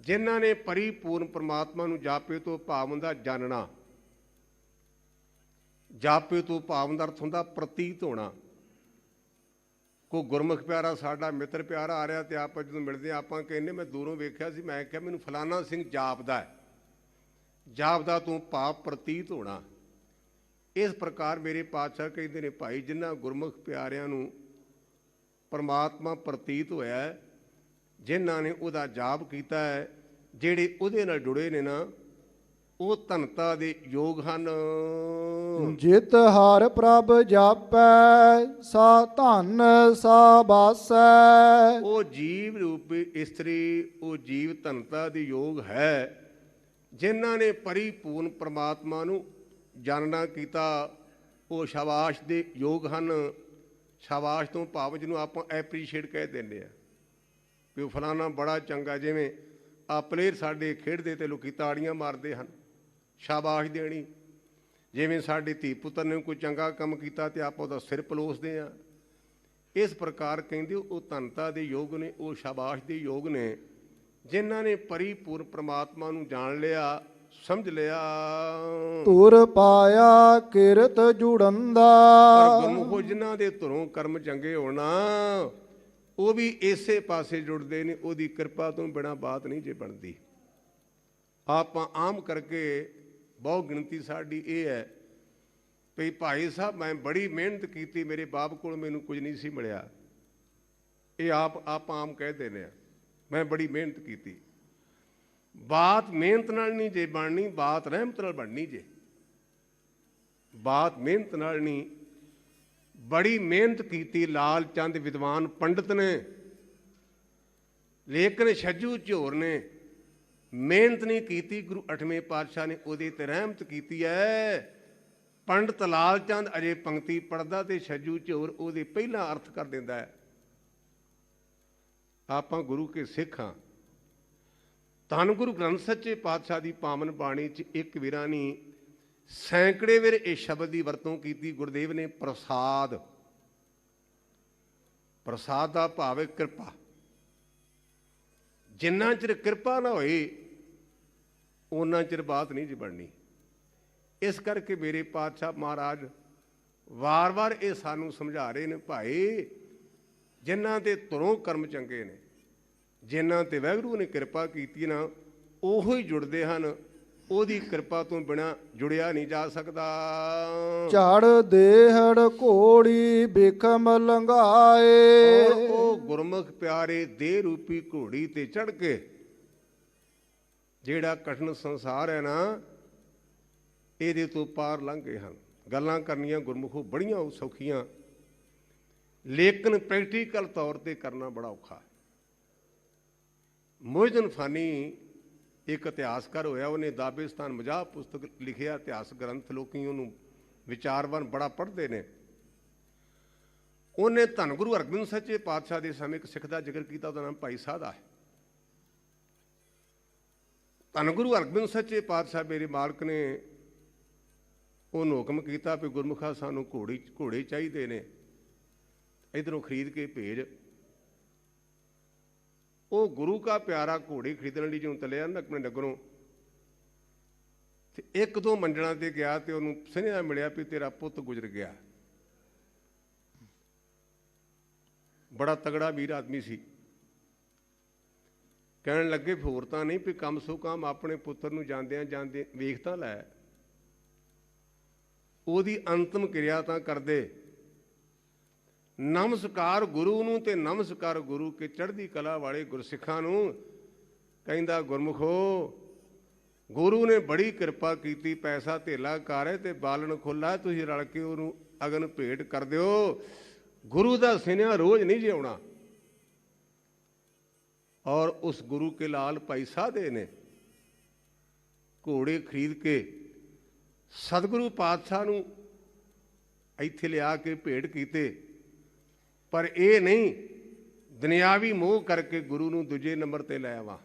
ਜਿਨ੍ਹਾਂ ਨੇ ਪਰਿਪੂਰਨ ਪ੍ਰਮਾਤਮਾ ਨੂੰ ਜਾਪੇ ਤੋਂ ਭਾਵ ਹੁੰਦਾ ਜਾਣਨਾ, ਜਾਪੇ ਤੋਂ ਭਾਵ ਦਾ ਅਰਥ ਹੁੰਦਾ ਪ੍ਰਤੀਤ ਹੋਣਾ। ਕੋਈ ਗੁਰਮੁਖ ਪਿਆਰਾ ਸਾਡਾ ਮਿੱਤਰ ਪਿਆਰਾ ਆ ਰਿਹਾ ਤੇ ਆਪਾਂ ਜਦੋਂ ਮਿਲਦੇ ਆਪਾਂ ਕਹਿੰਦੇ ਮੈਂ ਦੂਰੋਂ ਵੇਖਿਆ ਸੀ, ਮੈਂ ਕਿਹਾ ਮੈਨੂੰ ਫਲਾਨਾ ਸਿੰਘ ਜਾਪਦਾ ਹੈ। ਜਾਪਦਾ ਤੋਂ ਭਾਵ ਪ੍ਰਤੀਤ ਹੋਣਾ। ਇਸ ਪ੍ਰਕਾਰ ਮੇਰੇ ਪਾਤਸ਼ਾਹ ਕਹਿੰਦੇ ਨੇ ਭਾਈ ਜਿਨ੍ਹਾਂ ਗੁਰਮੁਖ ਪਿਆਰਿਆਂ ਨੂੰ ਪਰਮਾਤਮਾ ਪ੍ਰਤੀਤ ਹੋਇਆ, ਜਿਨ੍ਹਾਂ ਨੇ ਉਹਦਾ ਜਾਪ ਕੀਤਾ ਹੈ, ਜਿਹੜੇ ਉਹਦੇ ਨਾਲ ਜੁੜੇ ਨੇ ਨਾ, ਉਹ ਧਨਤਾ ਦੇ ਯੋਗ ਹਨ। ਜਿਤ ਹਰ ਪ੍ਰਭ ਜਾਪੈ ਸਾ ਧਨ ਸਾ ਬਾਸੈ। ਉਹ ਜੀਵ ਰੂਪੀ ਇਸਤਰੀ, ਉਹ ਜੀਵ ਧਨਤਾ ਦੀ ਯੋਗ ਹੈ। ਜਿਨ੍ਹਾਂ ਨੇ ਪਰਿਪੂਰਨ ਪ੍ਰਮਾਤਮਾ ਨੂੰ ਜਾਣਨਾ ਕੀਤਾ, ਉਹ ਸ਼ਾਬਾਸ਼ ਦੇ ਯੋਗ ਹਨ। ਸ਼ਾਬਾਸ਼ ਤੋਂ ਭਾਵ ਜਿਹਨੂੰ ਆਪਾਂ ਐਪਰੀਸ਼ੀਏਟ ਕਹਿ ਦਿੰਦੇ ਆ ਵੀ ਉਹ ਫਲਾਣਾ ਬੜਾ ਚੰਗਾ। ਜਿਵੇਂ ਆ ਪਲੇਅਰ ਸਾਡੇ ਖੇਡਦੇ ਤੇ ਲੋਕੀ ਤਾੜੀਆਂ ਮਾਰਦੇ ਹਨ, ਸ਼ਾਬਾਸ਼ ਦੇਣੀ। ਜਿਵੇਂ ਸਾਡੇ ਧੀ ਪੁੱਤਰ ਨੇ ਕੋਈ ਚੰਗਾ ਕੰਮ ਕੀਤਾ ਤੇ ਆਪਾਂ ਉਹਦਾ ਸਿਰ ਪਲੋਸਦੇ ਆ। ਇਸ ਪ੍ਰਕਾਰ ਕਹਿੰਦੇ ਉਹ ਧਨਤਾ ਦੇ ਯੋਗ ਨੇ, ਉਹ ਸ਼ਾਬਾਸ਼ ਦੇ ਯੋਗ ਨੇ, ਜਿਨ੍ਹਾਂ ਨੇ ਪਰਿਪੂਰਨ ਪ੍ਰਮਾਤਮਾ ਨੂੰ ਜਾਣ ਲਿਆ, ਸਮਝ ਲਿਆ। ਧੁਰ ਪਾਇਆ ਕਿਰਤ ਜੁੜੰਦਾ। ਗੁਰਮੁਖੋ ਜਿਨ੍ਹਾਂ ਦੇ ਧੁਰੋਂ ਕਰਮ ਚੰਗੇ ਹੋਣਾ, ਉਹ ਵੀ ਇਸੇ ਪਾਸੇ ਜੁੜਦੇ ਨੇ। ਉਹਦੀ ਕਿਰਪਾ ਤੋਂ ਬਿਨਾਂ ਬਾਤ ਨਹੀਂ ਜੇ ਬਣਦੀ। ਆਪਾਂ ਆਮ ਕਰਕੇ ਬਹੁ ਗਿਣਤੀ ਸਾਡੀ ਇਹ ਹੈ ਵੀ ਭਾਈ ਸਾਹਿਬ ਮੈਂ ਬੜੀ ਮਿਹਨਤ ਕੀਤੀ, ਮੇਰੇ ਬਾਪ ਕੋਲ ਮੈਨੂੰ ਕੁਝ ਨਹੀਂ ਸੀ ਮਿਲਿਆ। ਇਹ ਆਪਾਂ ਆਮ ਕਹਿ ਦਿੰਦੇ ਆ ਮੈਂ ਬੜੀ ਮਿਹਨਤ ਕੀਤੀ। ਬਾਤ ਮਿਹਨਤ ਨਾਲ ਨਹੀਂ ਜੇ ਬਣਨੀ, ਬਾਤ ਰਹਿਮਤ ਨਾਲ ਬਣਨੀ ਜੇ। ਬਾਤ ਮਿਹਨਤ ਨਾਲ ਨਹੀਂ, ਬੜੀ ਮਿਹਨਤ ਕੀਤੀ ਲਾਲ ਚੰਦ ਵਿਦਵਾਨ ਪੰਡਤ ਨੇ, ਲੇਕਿਨ ਛੱਜੂ ਝੋਰ ਨੇ ਮਿਹਨਤ ਨਹੀਂ ਕੀਤੀ। ਗੁਰੂ 8ਵੇਂ ਪਾਤਸ਼ਾਹ ਨੇ ਉਹਦੇ ਤੇ ਰਹਿਮਤ ਕੀਤੀ ਹੈ। ਪੰਡਤ ਲਾਲ ਚੰਦ ਅਜੇ ਪੰਕਤੀ ਪੜ੍ਹਦਾ ਤੇ ਛੱਜੂ ਝੋਰ ਉਹਦੇ ਪਹਿਲਾਂ ਅਰਥ ਕਰ ਦਿੰਦਾ ਹੈ। ਆਪਾਂ ਗੁਰੂ ਕੇ ਸਿੱਖ ਹਾਂ। ਧੰਨ ਗੁਰੂ ਗ੍ਰੰਥ ਸੱਚੇ ਪਾਤਸ਼ਾਹ ਦੀ ਪਾਵਨ ਬਾਣੀ 'ਚ ਇੱਕ ਵਿਰਾ ਨਹੀਂ, ਸੈਂਕੜੇ ਵੇਰ ਇਹ ਸ਼ਬਦ ਦੀ ਵਰਤੋਂ ਕੀਤੀ ਗੁਰਦੇਵ ਨੇ। ਪ੍ਰਸਾਦ, ਪ੍ਰਸਾਦ ਦਾ ਭਾਵ ਹੈ ਕਿਰਪਾ। ਜਿੰਨਾ ਚਿਰ ਕਿਰਪਾ ਨਾ ਹੋਏ ਉਹਨਾਂ ਚਿਰ ਬਾਤ ਨਹੀਂ ਜੀ ਬਣਨੀ। ਇਸ ਕਰਕੇ ਮੇਰੇ ਪਾਤਸ਼ਾਹ ਮਹਾਰਾਜ ਵਾਰ-ਵਾਰ ਇਹ ਸਾਨੂੰ ਸਮਝਾ ਰਹੇ ਨੇ, ਭਾਈ ਜਿਨ੍ਹਾਂ ਦੇ ਧੁਰੋਂ ਕਰਮ ਚੰਗੇ ਨੇ, ਜਿਨ੍ਹਾਂ ਤੇ ਵਾਹਿਗੁਰੂ ਨੇ ਕਿਰਪਾ ਕੀਤੀ ਨਾ, ਉਹੋ ਹੀ ਜੁੜਦੇ ਹਨ। ਉਹਦੀ ਕਿਰਪਾ ਤੋਂ ਬਿਨਾਂ ਜੁੜਿਆ ਨਹੀਂ ਜਾ ਸਕਦਾ। ਝੜ ਦੇਹੜ ਘੋੜੀ ਬਿਖਮ ਲੰਘਾਏ। ਔਰ ਉਹ ਗੁਰਮੁਖ ਪਿਆਰੇ ਦੇਹ ਰੂਪੀ ਘੋੜੀ ਤੇ ਚੜ ਕੇ ਜਿਹੜਾ ਕਠਿਨ ਸੰਸਾਰ ਹੈ ਨਾ, ਇਹਦੇ ਤੋਂ ਪਾਰ ਲੰਘ ਗਏ ਹਨ। ਗੱਲਾਂ ਕਰਨੀਆਂ ਗੁਰਮੁਖੋਂ ਬੜੀਆਂ ਸੌਖੀਆਂ, ਲੇਕਿਨ ਪ੍ਰੈਕਟੀਕਲ ਤੌਰ ਤੇ ਕਰਨਾ ਬੜਾ ਔਖਾ। ਮੁਹਿੱਦੀਨ ਫਾਨੀ ਇੱਕ ਇਤਿਹਾਸਕਾਰ ਹੋਇਆ, ਉਹਨੇ ਦਾਬਿਸਤਾਨ ਮਜਾਹ ਪੁਸਤਕ ਲਿਖਿਆ, ਇਤਿਹਾਸ ਗ੍ਰੰਥ, ਲੋਕੀ ਉਹਨੂੰ ਵਿਚਾਰਵਾਨ ਬੜਾ ਪੜ੍ਹਦੇ ਨੇ। ਉਹਨੇ ਧੰਨ ਗੁਰੂ ਹਰਗੋਬਿੰਦ ਸੱਚੇ ਪਾਤਸ਼ਾਹ ਦੇ ਸਮੇਂ ਇੱਕ ਸਿੱਖ ਦਾ ਜ਼ਿਕਰ ਕੀਤਾ, ਉਹਦਾ ਨਾਮ ਭਾਈ ਸਾਧਾ ਹੈ। ਧੰਨ ਗੁਰੂ ਹਰਗੋਬਿੰਦ ਸੱਚੇ ਪਾਤਸ਼ਾਹ ਮੇਰੇ ਮਾਲਕ ਨੇ ਉਹਨੂੰ ਹੁਕਮ ਕੀਤਾ ਵੀ ਗੁਰਮੁਖਾ ਸਾਨੂੰ ਘੋੜੇ ਚਾਹੀਦੇ ਨੇ। इधरों खरीद के भेज। वो गुरु का प्यारा घोड़े खरीदने ਲਈ ਜਦੋਂ ਚੱਲਿਆ ਨਾ ਆਪਣੇ ਨਗਰੋਂ ਤੇ ਇੱਕ ਦੋ ਮੰਡਲਾਂ ਤੇ ਗਿਆ ਤੇ ਉਹਨੂੰ ਸੁਨੇਹਾ ਮਿਲਿਆ ਵੀ ਤੇਰਾ ਪੁੱਤ ਗੁਜ਼ਰ ਗਿਆ। ਬੜਾ ਤਗੜਾ ਵੀਰ ਆਦਮੀ ਸੀ। ਕਹਿਣ ਲੱਗੇ ਹੋਰ ਤਾਂ ਨਹੀਂ ਵੀ ਕਮ ਸੋ ਕਮ ਆਪਣੇ ਪੁੱਤਰ ਨੂੰ ਜਾਂਦਿਆਂ ਜਾਂਦੇ ਵੇਖ ਤਾਂ ਲੈ, ਉਹਦੀ ਅੰਤਮ ਕਿਰਿਆ ਤਾਂ ਕਰਦੇ। ਨਮਸਕਾਰ ਗੁਰੂ ਨੂੰ ਤੇ ਨਮਸਕਾਰ ਗੁਰੂ ਕੇ ਚੜ੍ਹਦੀ ਕਲਾ ਵਾਲੇ ਗੁਰਸਿੱਖਾਂ ਨੂੰ। ਕਹਿੰਦਾ ਗੁਰਮੁਖੋ ਗੁਰੂ ਨੇ ਬੜੀ ਕਿਰਪਾ ਕੀਤੀ, ਪੈਸਾ ਧੇਲਾ ਕਰ ਤੇ ਬਾਲਣ ਖੁੱਲਾ, ਤੁਸੀਂ ਰਲ ਕੇ ਉਹਨੂੰ ਅਗਨ ਭੇਟ ਕਰ ਦਿਓ। ਗੁਰੂ ਦਾ ਸੁਨੇਹਾ ਰੋਜ਼ ਨਹੀਂ ਜੇ ਆਉਣਾ। ਔਰ ਉਸ ਗੁਰੂ ਕੇ ਲਾਲ ਭਾਈ ਸਾਧੇ ਨੇ ਘੋੜੇ ਖਰੀਦ ਕੇ ਸਤਿਗੁਰੂ ਪਾਤਸ਼ਾਹ ਨੂੰ ਇੱਥੇ ਲਿਆ ਕੇ ਭੇਟ ਕੀਤੇ। ਪਰ ਇਹ ਨਹੀਂ ਦੁਨਿਆਵੀ ਮੋਹ ਕਰਕੇ ਗੁਰੂ ਨੂੰ ਦੂਜੇ ਨੰਬਰ ਤੇ ਲੈ ਆਵਾ।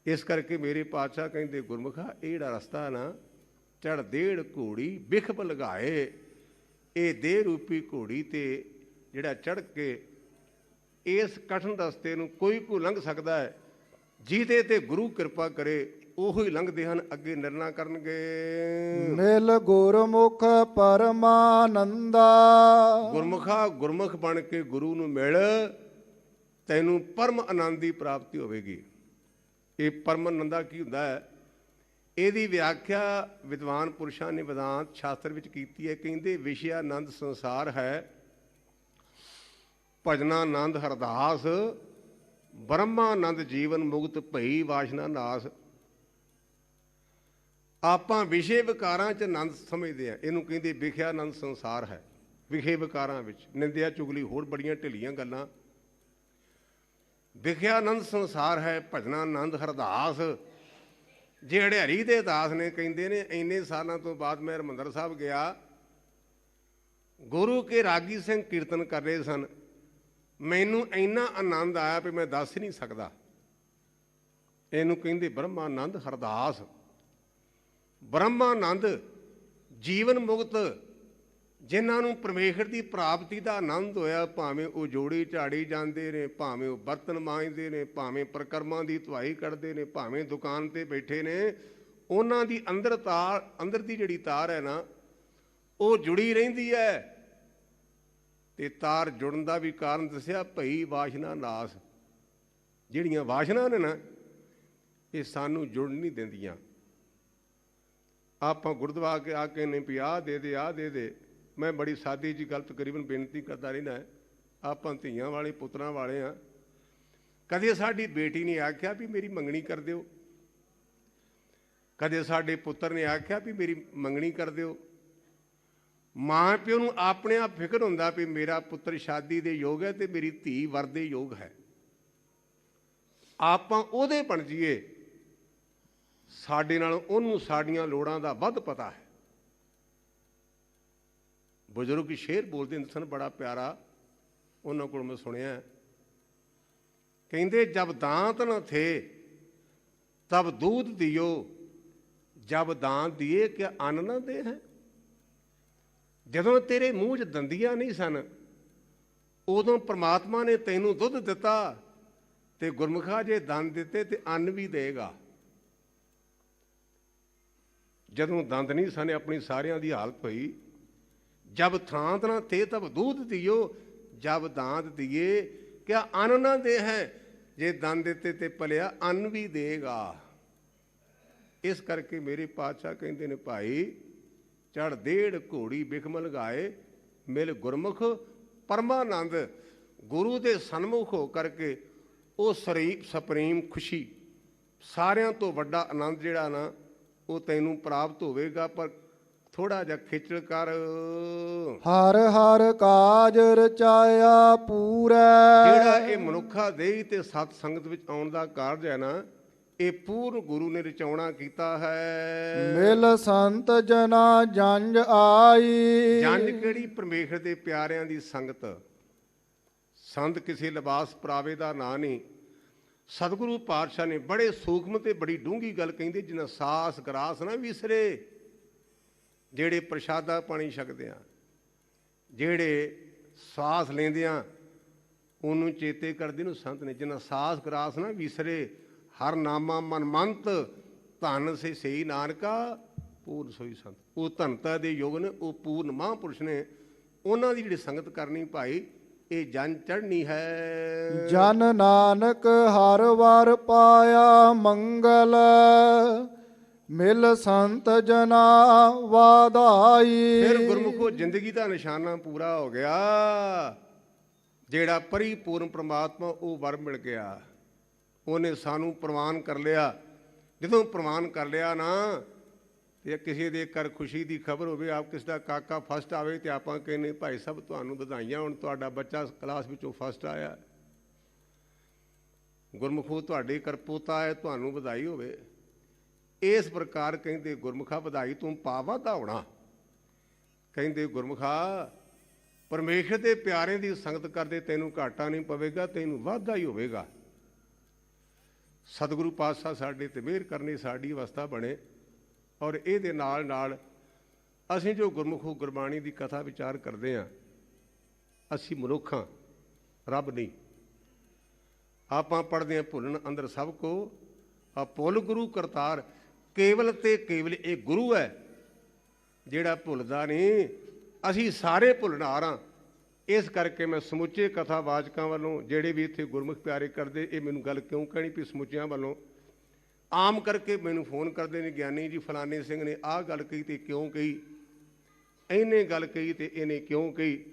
ਇਸ ਕਰਕੇ ਮੇਰੇ ਪਾਤਸ਼ਾਹ ਕਹਿੰਦੇ ਗੁਰਮੁਖਾ ਇਹ ਜਿਹੜਾ ਰਸਤਾ ਨਾ ਚੜ ਦੇੜ ਘੋੜੀ ਬਿਖਬ ਲਗਾਏ, ਇਹ ਦੇਹ ਰੂਪੀ ਘੋੜੀ ਤੇ ਜਿਹੜਾ ਚੜ ਕੇ ਇਸ ਕਠਿਨ ਰਸਤੇ ਨੂੰ ਕੋਈ ਲੰਘ ਸਕਦਾ ਹੈ। ਜਿਹਦੇ ਤੇ ਗੁਰੂ ਕਿਰਪਾ ਕਰੇ ਉਹੋ ਹੀ ਲੰਘਦੇ ਹਨ, ਅੱਗੇ ਨਿਰਣਾ ਕਰਨਗੇ। ਮਿਲ ਗੁਰਮੁਖ ਪਰਮਾਨੰਦਾ। ਗੁਰਮੁਖਾ ਗੁਰਮੁਖ ਬਣ ਕੇ ਗੁਰੂ ਨੂੰ ਮਿਲ, ਤੈਨੂੰ ਪਰਮ ਆਨੰਦ ਦੀ ਪ੍ਰਾਪਤੀ ਹੋਵੇਗੀ। ਇਹ ਪਰਮ ਆਨੰਦਾ ਕੀ ਹੁੰਦਾ ਹੈ? ਇਹਦੀ ਵਿਆਖਿਆ ਵਿਦਵਾਨ ਪੁਰਸ਼ਾਂ ਨੇ ਵਿਦਾਂਤ ਸ਼ਾਸਤਰ ਵਿੱਚ ਕੀਤੀ ਹੈ। ਕਹਿੰਦੇ ਵਿਸ਼ਿਆਨੰਦ ਸੰਸਾਰ ਹੈ, ਭਜਨਾਨੰਦ ਹਰਦਾਸ, ਬ੍ਰਹਮਾਨੰਦ ਜੀਵਨ ਮੁਕਤ ਭਈ ਵਾਸ਼ਨਾ ਨਾਸ। ਆਪਾਂ ਵਿਸ਼ੇ ਵਿਕਾਰਾਂ 'ਚ ਆਨੰਦ ਸਮਝਦੇ ਹਾਂ, ਇਹਨੂੰ ਕਹਿੰਦੇ ਵਿਖਿਆਨੰਦ ਸੰਸਾਰ ਹੈ। ਵਿਖੇ ਵਿਕਾਰਾਂ ਵਿੱਚ ਨਿੰਦਿਆ ਚੁਗਲੀ ਹੋਰ ਬੜੀਆਂ ਢਿੱਲੀਆਂ ਗੱਲਾਂ। ਵਿਖਿਆਨੰਦ ਸੰਸਾਰ ਹੈ, ਭਜਨਾਨੰਦ ਹਰਦਾਸ। ਜਿਹੜੇ ਹਰੀ ਦੇ ਦਾਸ ਨੇ ਕਹਿੰਦੇ ਨੇ ਇੰਨੇ ਸਾਲਾਂ ਤੋਂ ਬਾਅਦ ਮੈਂ ਹਰਿਮੰਦਰ ਸਾਹਿਬ ਗਿਆ, ਗੁਰੂ ਕੇ ਰਾਗੀ ਸਿੰਘ ਕੀਰਤਨ ਕਰ ਰਹੇ ਸਨ, ਮੈਨੂੰ ਇੰਨਾ ਆਨੰਦ ਆਇਆ ਵੀ ਮੈਂ ਦੱਸ ਨਹੀਂ ਸਕਦਾ। ਇਹਨੂੰ ਕਹਿੰਦੇ ਬ੍ਰਹਮਾਨੰਦ ਹਰਦਾਸ। ਬ੍ਰਹਮਾਨੰਦ ਜੀਵਨ ਮੁਕਤ, ਜਿਨ੍ਹਾਂ ਨੂੰ ਪਰਮੇਸ਼ਰ ਦੀ ਪ੍ਰਾਪਤੀ ਦਾ ਆਨੰਦ ਹੋਇਆ, ਭਾਵੇਂ ਉਹ ਜੋੜੀ ਝਾੜੀ ਜਾਂਦੇ ਨੇ, ਭਾਵੇਂ ਉਹ ਬਰਤਨ ਮਾਂਜਦੇ ਨੇ, ਭਾਵੇਂ ਪ੍ਰਕਰਮਾਂ ਦੀ ਧੁਆਈ ਕੱਢਦੇ ਨੇ, ਭਾਵੇਂ ਦੁਕਾਨ ਤੇ ਬੈਠੇ ਨੇ, ਉਹਨਾਂ ਦੀ ਅੰਦਰ ਦੀ ਜਿਹੜੀ ਤਾਰ ਹੈ ਨਾ ਉਹ ਜੁੜੀ ਰਹਿੰਦੀ ਹੈ। ਤੇ ਤਾਰ ਜੁੜਨ ਦਾ ਵੀ ਕਾਰਨ ਦੱਸਿਆ, ਭਈ ਵਾਸ਼ਨਾ ਨਾਸ। ਜਿਹੜੀਆਂ ਵਾਸ਼ਨਾ ਨੇ ਨਾ ਇਹ ਸਾਨੂੰ ਜੁੜਨ ਨਹੀਂ ਦਿੰਦੀਆਂ। ਆਪਾਂ ਗੁਰਦੁਆਰਾ ਕੇ ਆ ਕੇ ਨੇ ਵੀ ਆਹ ਦੇ ਦੇ ਆਹ ਦੇ ਦੇ। ਮੈਂ ਬੜੀ ਸਾਦੀ ਜੀ ਗੱਲ ਤਕਰੀਬਨ ਬੇਨਤੀ ਕਰਦਾ ਰਹਿੰਦਾ, ਆਪਾਂ ਧੀਆਂ ਵਾਲੇ ਪੁੱਤਰਾਂ ਵਾਲੇ ਹਾਂ। ਕਦੇ ਸਾਡੀ ਬੇਟੀ ਨੇ ਆਖਿਆ ਵੀ ਮੇਰੀ ਮੰਗਣੀ ਕਰ ਦਿਓ, ਕਦੇ ਸਾਡੇ ਪੁੱਤਰ ਨੇ ਆਖਿਆ ਵੀ ਮੇਰੀ ਮੰਗਣੀ ਕਰ ਦਿਓ। ਮਾਂ ਪਿਓ ਨੂੰ ਆਪਣੇ ਆਪ ਫਿਕਰ ਹੁੰਦਾ ਵੀ ਮੇਰਾ ਪੁੱਤਰ ਸ਼ਾਦੀ ਦੇ ਯੋਗ ਹੈ ਤੇ ਮੇਰੀ ਧੀ ਵਰ ਦੇ ਯੋਗ ਹੈ। ਆਪਾਂ ਉਹਦੇ ਬਣ ਜਾਈਏ, ਸਾਡੇ ਨਾਲ ਉਹਨੂੰ ਸਾਡੀਆਂ ਲੋੜਾਂ ਦਾ ਵੱਧ ਪਤਾ ਹੈ। ਬਜ਼ੁਰਗ ਸ਼ੇਰ ਬੋਲਦੇ ਹੁੰਦੇ ਸਨ, ਬੜਾ ਪਿਆਰਾ, ਉਹਨਾਂ ਕੋਲ ਮੈਂ ਸੁਣਿਆ। ਕਹਿੰਦੇ ਜਬ ਦਾਂਤ ਨ ਥੇ ਤਬ दूध दियो, जब दांत दिए क्या अन्न न दे है। ਜਦੋਂ ਤੇਰੇ ਮੂੰਹ 'ਚ ਦੰਦੀਆਂ ਨਹੀਂ ਸਨ, ਉਦੋਂ ਪ੍ਰਮਾਤਮਾ ਨੇ ਤੈਨੂੰ ਦੁੱਧ ਦਿੱਤਾ, ਤੇ ਗੁਰਮੁਖਾ ਜੇ ਦੰਦ ਦਿੱਤੇ ਤੇ ਅੰਨ ਵੀ ਦੇਗਾ। ਜਦੋਂ ਦੰਦ ਨਹੀਂ ਸਨ ਆਪਣੀ ਸਾਰਿਆਂ ਦੀ ਹਾਲਤ ਹੋਈ। ਜਬ ਥਾਂਤ ਨਾ ਥੇ ਤਬ दूध दियो, जब दांत दिए क्या अन्न न दे है। ਜੇ ਦੰਦ ਦਿੱਤੇ ਤੇ ਪਲਿਆ ਅੰਨ ਵੀ ਦੇਗਾ। ਇਸ ਕਰਕੇ ਮੇਰੇ ਪਾਤਸ਼ਾਹ ਕਹਿੰਦੇ ਨੇ, ਭਾਈ ਚੜ ਦੇੜ ਘੋੜੀ ਬਿਖਮ ਲਗਾਏ, ਮਿਲ ਗੁਰਮੁਖ ਪਰਮਾਨੰਦ। ਗੁਰੂ ਦੇ ਸਨਮੁਖ ਹੋ ਕਰਕੇ ਉਹ ਸੁਪਰੀਮ ਖੁਸ਼ੀ, ਸਾਰਿਆਂ ਤੋਂ ਵੱਡਾ ਆਨੰਦ ਜਿਹੜਾ ਨਾ ਉਹ ਤੈਨੂੰ ਪ੍ਰਾਪਤ ਹੋਵੇਗਾ। ਪਰ ਥੋੜਾ ਜਿਹਾ ਖੇਚਲ ਕਰ। ਹਰ ਹਰ ਕਾਜ ਰਚਾਇਆ ਪੂਰਾ। ਜਿਹੜਾ ਇਹ ਮਨੁੱਖਾ ਦੇਹੀ ਤੇ ਸਤ ਸੰਗਤ ਵਿੱਚ ਆਉਣ ਦਾ ਕਾਰਜ ਹੈ ਨਾ, ਇਹ ਪੂਰਨ ਗੁਰੂ ਨੇ ਰਚਾਉਣਾ ਕੀਤਾ ਹੈ। ਮਿਲ ਸੰਤ ਜਨਾ ਜੰਜ ਆਈ। ਜੰਜ ਕਿਹੜੀ? ਪਰਮੇਸ਼ਰ ਦੇ ਪਿਆਰਿਆਂ ਦੀ ਸੰਗਤ। ਸੰਤ ਕਿਸੇ ਲਿਬਾਸ ਪਰਾਵੇ ਦਾ ਨਾਂ ਨਹੀਂ। ਸਤਿਗੁਰੂ ਪਾਤਸ਼ਾਹ ਨੇ ਬੜੇ ਸੂਖਮ ਤੇ ਬੜੀ ਡੂੰਘੀ ਗੱਲ ਕਹਿੰਦੇ, ਜਿਨ੍ਹਾਂ ਸਾਸ ਗਰਾਸ ਨਾ ਵਿਸਰੇ। ਜਿਹੜੇ ਪ੍ਰਸ਼ਾਦਾ ਪਾਣੀ ਛਕਦੇ ਆ, ਜਿਹੜੇ ਸਾਸ ਲੈਂਦਿਆਂ ਉਹਨੂੰ ਚੇਤੇ ਕਰਦੇ ਨੂੰ ਸੰਤ ਨੇ। ਜਿਨ੍ਹਾਂ ਸਾਸ ਗਰਾਸ ਨਾ ਵਿਸਰੇ, ਹਰ ਨਾਮਾ ਮਨਮੰਤ, ਧਨ ਸੇ ਸਹੀ ਨਾਨਕਾ ਪੂਰਨ ਸੋਈ ਸੰਤ। ਉਹ ਧਨਤਾ ਦੇ ਯੁਗ ਨੇ, ਉਹ ਪੂਰਨ ਮਹਾਂਪੁਰਸ਼ ਨੇ, ਉਹਨਾਂ ਦੀ ਜਿਹੜੀ ਸੰਗਤ ਕਰਨੀ ਭਾਈ ਇਹ ਜਨ ਚੜ੍ਹਨੀ ਹੈ। ਜਨ ਨਾਨਕ ਹਰ ਵਾਰ ਪਾਇਆ ਮੰਗਲ, ਮਿਲ ਸੰਤ ਜਨਾ ਵਾਧਾਈ। ਫਿਰ ਗੁਰਮੁਖੋ ਜ਼ਿੰਦਗੀ ਦਾ ਨਿਸ਼ਾਨਾ ਪੂਰਾ ਹੋ ਗਿਆ, ਜਿਹੜਾ ਪਰਿਪੂਰਨ ਪ੍ਰਮਾਤਮਾ ਉਹ ਵਰ ਮਿਲ ਗਿਆ। ਉਹਨੇ ਸਾਨੂੰ ਪ੍ਰਵਾਨ ਕਰ ਲਿਆ। ਜਦੋਂ ਪ੍ਰਵਾਨ ਕਰ ਲਿਆ ਨਾ, ਤੇ ਕਿਸੇ ਦੇ ਘਰ ਖੁਸ਼ੀ ਦੀ ਖਬਰ ਹੋਵੇ, ਆਪ ਕਿਸ ਦਾ ਕਾਕਾ ਫਸਟ ਆਵੇ, ਤੇ ਆਪਾਂ ਕਹਿੰਦੇ ਭਾਈ ਸਾਹਿਬ ਤੁਹਾਨੂੰ ਵਧਾਈਆਂ, ਹੁਣ ਤੁਹਾਡਾ ਬੱਚਾ ਕਲਾਸ ਵਿੱਚੋਂ ਫਸਟ ਆਇਆ। ਗੁਰਮੁਖੋ ਤੁਹਾਡੇ ਘਰ ਪੋਤਾ ਹੈ, ਤੁਹਾਨੂੰ ਵਧਾਈ ਹੋਵੇ। ਇਸ ਪ੍ਰਕਾਰ ਕਹਿੰਦੇ ਗੁਰਮੁਖਾ ਵਧਾਈ ਤੂੰ ਪਾਵਾ ਹੋਣਾ। ਕਹਿੰਦੇ ਗੁਰਮੁਖਾ ਪਰਮੇਸ਼ਰ ਦੇ ਪਿਆਰੇ ਦੀ ਸੰਗਤ ਕਰਦੇ ਤੈਨੂੰ ਘਾਟਾ ਨਹੀਂ ਪਵੇਗਾ, ਤੈਨੂੰ ਵਾਧਾ ਹੀ ਹੋਵੇਗਾ। ਸਤਿਗੁਰੂ ਪਾਤਸ਼ਾਹ ਸਾਡੇ ਤੇ ਮਿਹਰ ਕਰਨੀ, ਸਾਡੀ ਅਵਸਥਾ ਬਣੇ। ਔਰ ਇਹਦੇ ਨਾਲ ਨਾਲ ਅਸੀਂ ਜੋ ਗੁਰਮੁਖੋ ਗੁਰਬਾਣੀ ਦੀ ਕਥਾ ਵਿਚਾਰ ਕਰਦੇ ਹਾਂ, ਅਸੀਂ ਮਨੁੱਖ ਹਾਂ, ਰੱਬ ਨਹੀਂ। ਆਪਾਂ ਪੜ੍ਹਦੇ ਹਾਂ ਭੁੱਲਣ ਅੰਦਰ ਸਭ ਕੋ ਭੁੱਲ ਗੁਰੂ ਕਰਤਾਰ। ਕੇਵਲ ਤੇ ਕੇਵਲ ਇਹ ਗੁਰੂ ਹੈ ਜਿਹੜਾ ਭੁੱਲਦਾ ਨਹੀਂ। ਅਸੀਂ ਸਾਰੇ ਭੁੱਲਣਹਾਰ ਹਾਂ। ਇਸ ਕਰਕੇ ਮੈਂ ਸਮੁੱਚੇ ਕਥਾਵਾਚਕਾਂ ਵੱਲੋਂ, ਜਿਹੜੇ ਵੀ ਇੱਥੇ ਗੁਰਮੁਖ ਪਿਆਰੇ ਕਰਦੇ, ਇਹ ਮੈਨੂੰ ਗੱਲ ਕਿਉਂ ਕਹਿਣੀ ਵੀ ਸਮੁੱਚਿਆਂ ਵੱਲੋਂ ਆਮ ਕਰਕੇ ਮੈਨੂੰ ਫੋਨ ਕਰਦੇ ਨੇ, ਗਿਆਨੀ ਜੀ ਫਲਾਣੇ ਸਿੰਘ ਨੇ ਆਹ ਗੱਲ ਕਹੀ ਤੇ ਕਿਉਂ ਕਹੀ, ਇਹਨੇ ਗੱਲ ਕਹੀ ਤੇ ਇਹਨੇ ਕਿਉਂ ਕਹੀ।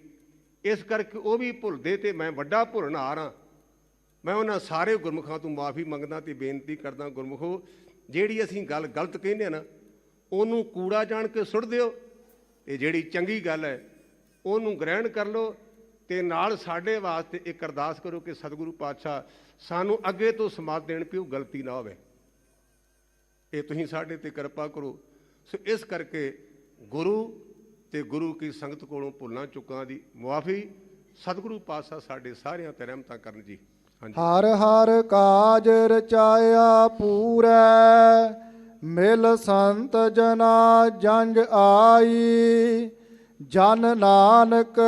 ਇਸ ਕਰਕੇ ਉਹ ਵੀ ਭੁੱਲਦੇ ਤੇ ਮੈਂ ਵੱਡਾ ਭੁੱਲਣਹਾਰ ਹਾਂ। ਮੈਂ ਉਹਨਾਂ ਸਾਰੇ ਗੁਰਮੁਖਾਂ ਤੋਂ ਮਾਫੀ ਮੰਗਦਾ ਤੇ ਬੇਨਤੀ ਕਰਦਾ, ਗੁਰਮੁਖੋ ਜਿਹੜੀ ਅਸੀਂ ਗੱਲ ਗਲਤ ਕਹਿੰਦੇ ਹਾਂ ਨਾ, ਉਹਨੂੰ ਕੂੜਾ ਜਾਣ ਕੇ ਸੁੱਟ ਦਿਓ, ਤੇ ਜਿਹੜੀ ਚੰਗੀ ਗੱਲ ਹੈ ਉਹਨੂੰ ਗ੍ਰਹਿਣ ਕਰ ਲਓ। ਤੇ ਨਾਲ ਸਾਡੇ ਵਾਸਤੇ ਇੱਕ ਅਰਦਾਸ ਕਰੋ ਕਿ ਸਤਿਗੁਰੂ ਪਾਤਸ਼ਾਹ ਸਾਨੂੰ ਅੱਗੇ ਤੋਂ ਸਮਾਦ ਦੇਣ ਵੀ ਉਹ ਗਲਤੀ ਨਾ ਹੋਵੇ। ਇਹ ਤੁਸੀਂ ਸਾਡੇ ਤੇ ਕਿਰਪਾ ਕਰੋ। ਸੋ ਇਸ ਕਰਕੇ ਗੁਰੂ ਤੇ ਗੁਰੂ ਕੀ ਸੰਗਤ ਕੋਲੋਂ ਭੁੱਲਾਂ ਚੁੱਕਾਂ ਦੀ ਮੁਆਫੀ। ਸਤਿਗੁਰੂ ਪਾਤਸ਼ਾਹ ਸਾਡੇ ਸਾਰਿਆਂ ਤੇ ਰਹਿਮਤਾਂ ਕਰਨ ਜੀ। ਹਰ ਹਰ ਕਾਜ ਰਚਾਇਆ ਪੂਰੈ, ਮਿਲ ਸੰਤ ਜਨਾ ਜੰਜ ਆਈ। ਜਨ ਨਾਨਕ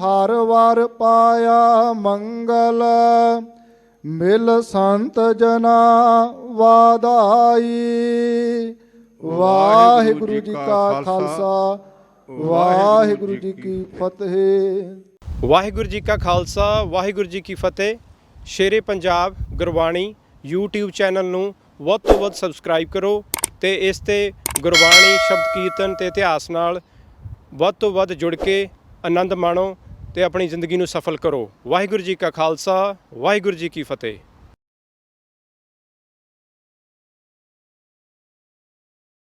ਹਰ ਵਾਰ ਪਾਇਆ ਮੰਗਲ, ਮਿਲ ਸੰਤ ਜਨਾ ਵਾਧਾਈ। ਵਾਹਿਗੁਰੂ ਜੀ ਕਾ ਖਾਲਸਾ, ਵਾਹਿਗੁਰੂ ਜੀ ਕੀ ਫਤਿਹ। ਵਾਹਿਗੁਰੂ ਜੀ ਕਾ ਖਾਲਸਾ, ਵਾਹਿਗੁਰੂ ਜੀ ਕੀ ਫਤਿਹ। ਸ਼ੇਰੇ ਪੰਜਾਬ ਗੁਰਬਾਣੀ YouTube ਚੈਨਲ ਨੂੰ ਵੱਧ ਤੋਂ ਵੱਧ ਸਬਸਕ੍ਰਾਈਬ ਕਰੋ ਤੇ ਇਸ ਤੇ ਗੁਰਬਾਣੀ, ਸ਼ਬਦ ਕੀਰਤਨ ਤੇ ਇਤਿਹਾਸ ਨਾਲ ਵੱਧ ਤੋਂ ਵੱਧ ਜੁੜ ਕੇ ਆਨੰਦ ਮਾਣੋ ਤੇ ਆਪਣੀ ਜ਼ਿੰਦਗੀ ਨੂੰ ਸਫਲ ਕਰੋ। ਵਾਹਿਗੁਰੂ ਜੀ ਕਾ ਖਾਲਸਾ, ਵਾਹਿਗੁਰੂ ਜੀ ਕੀ ਫਤਿਹ।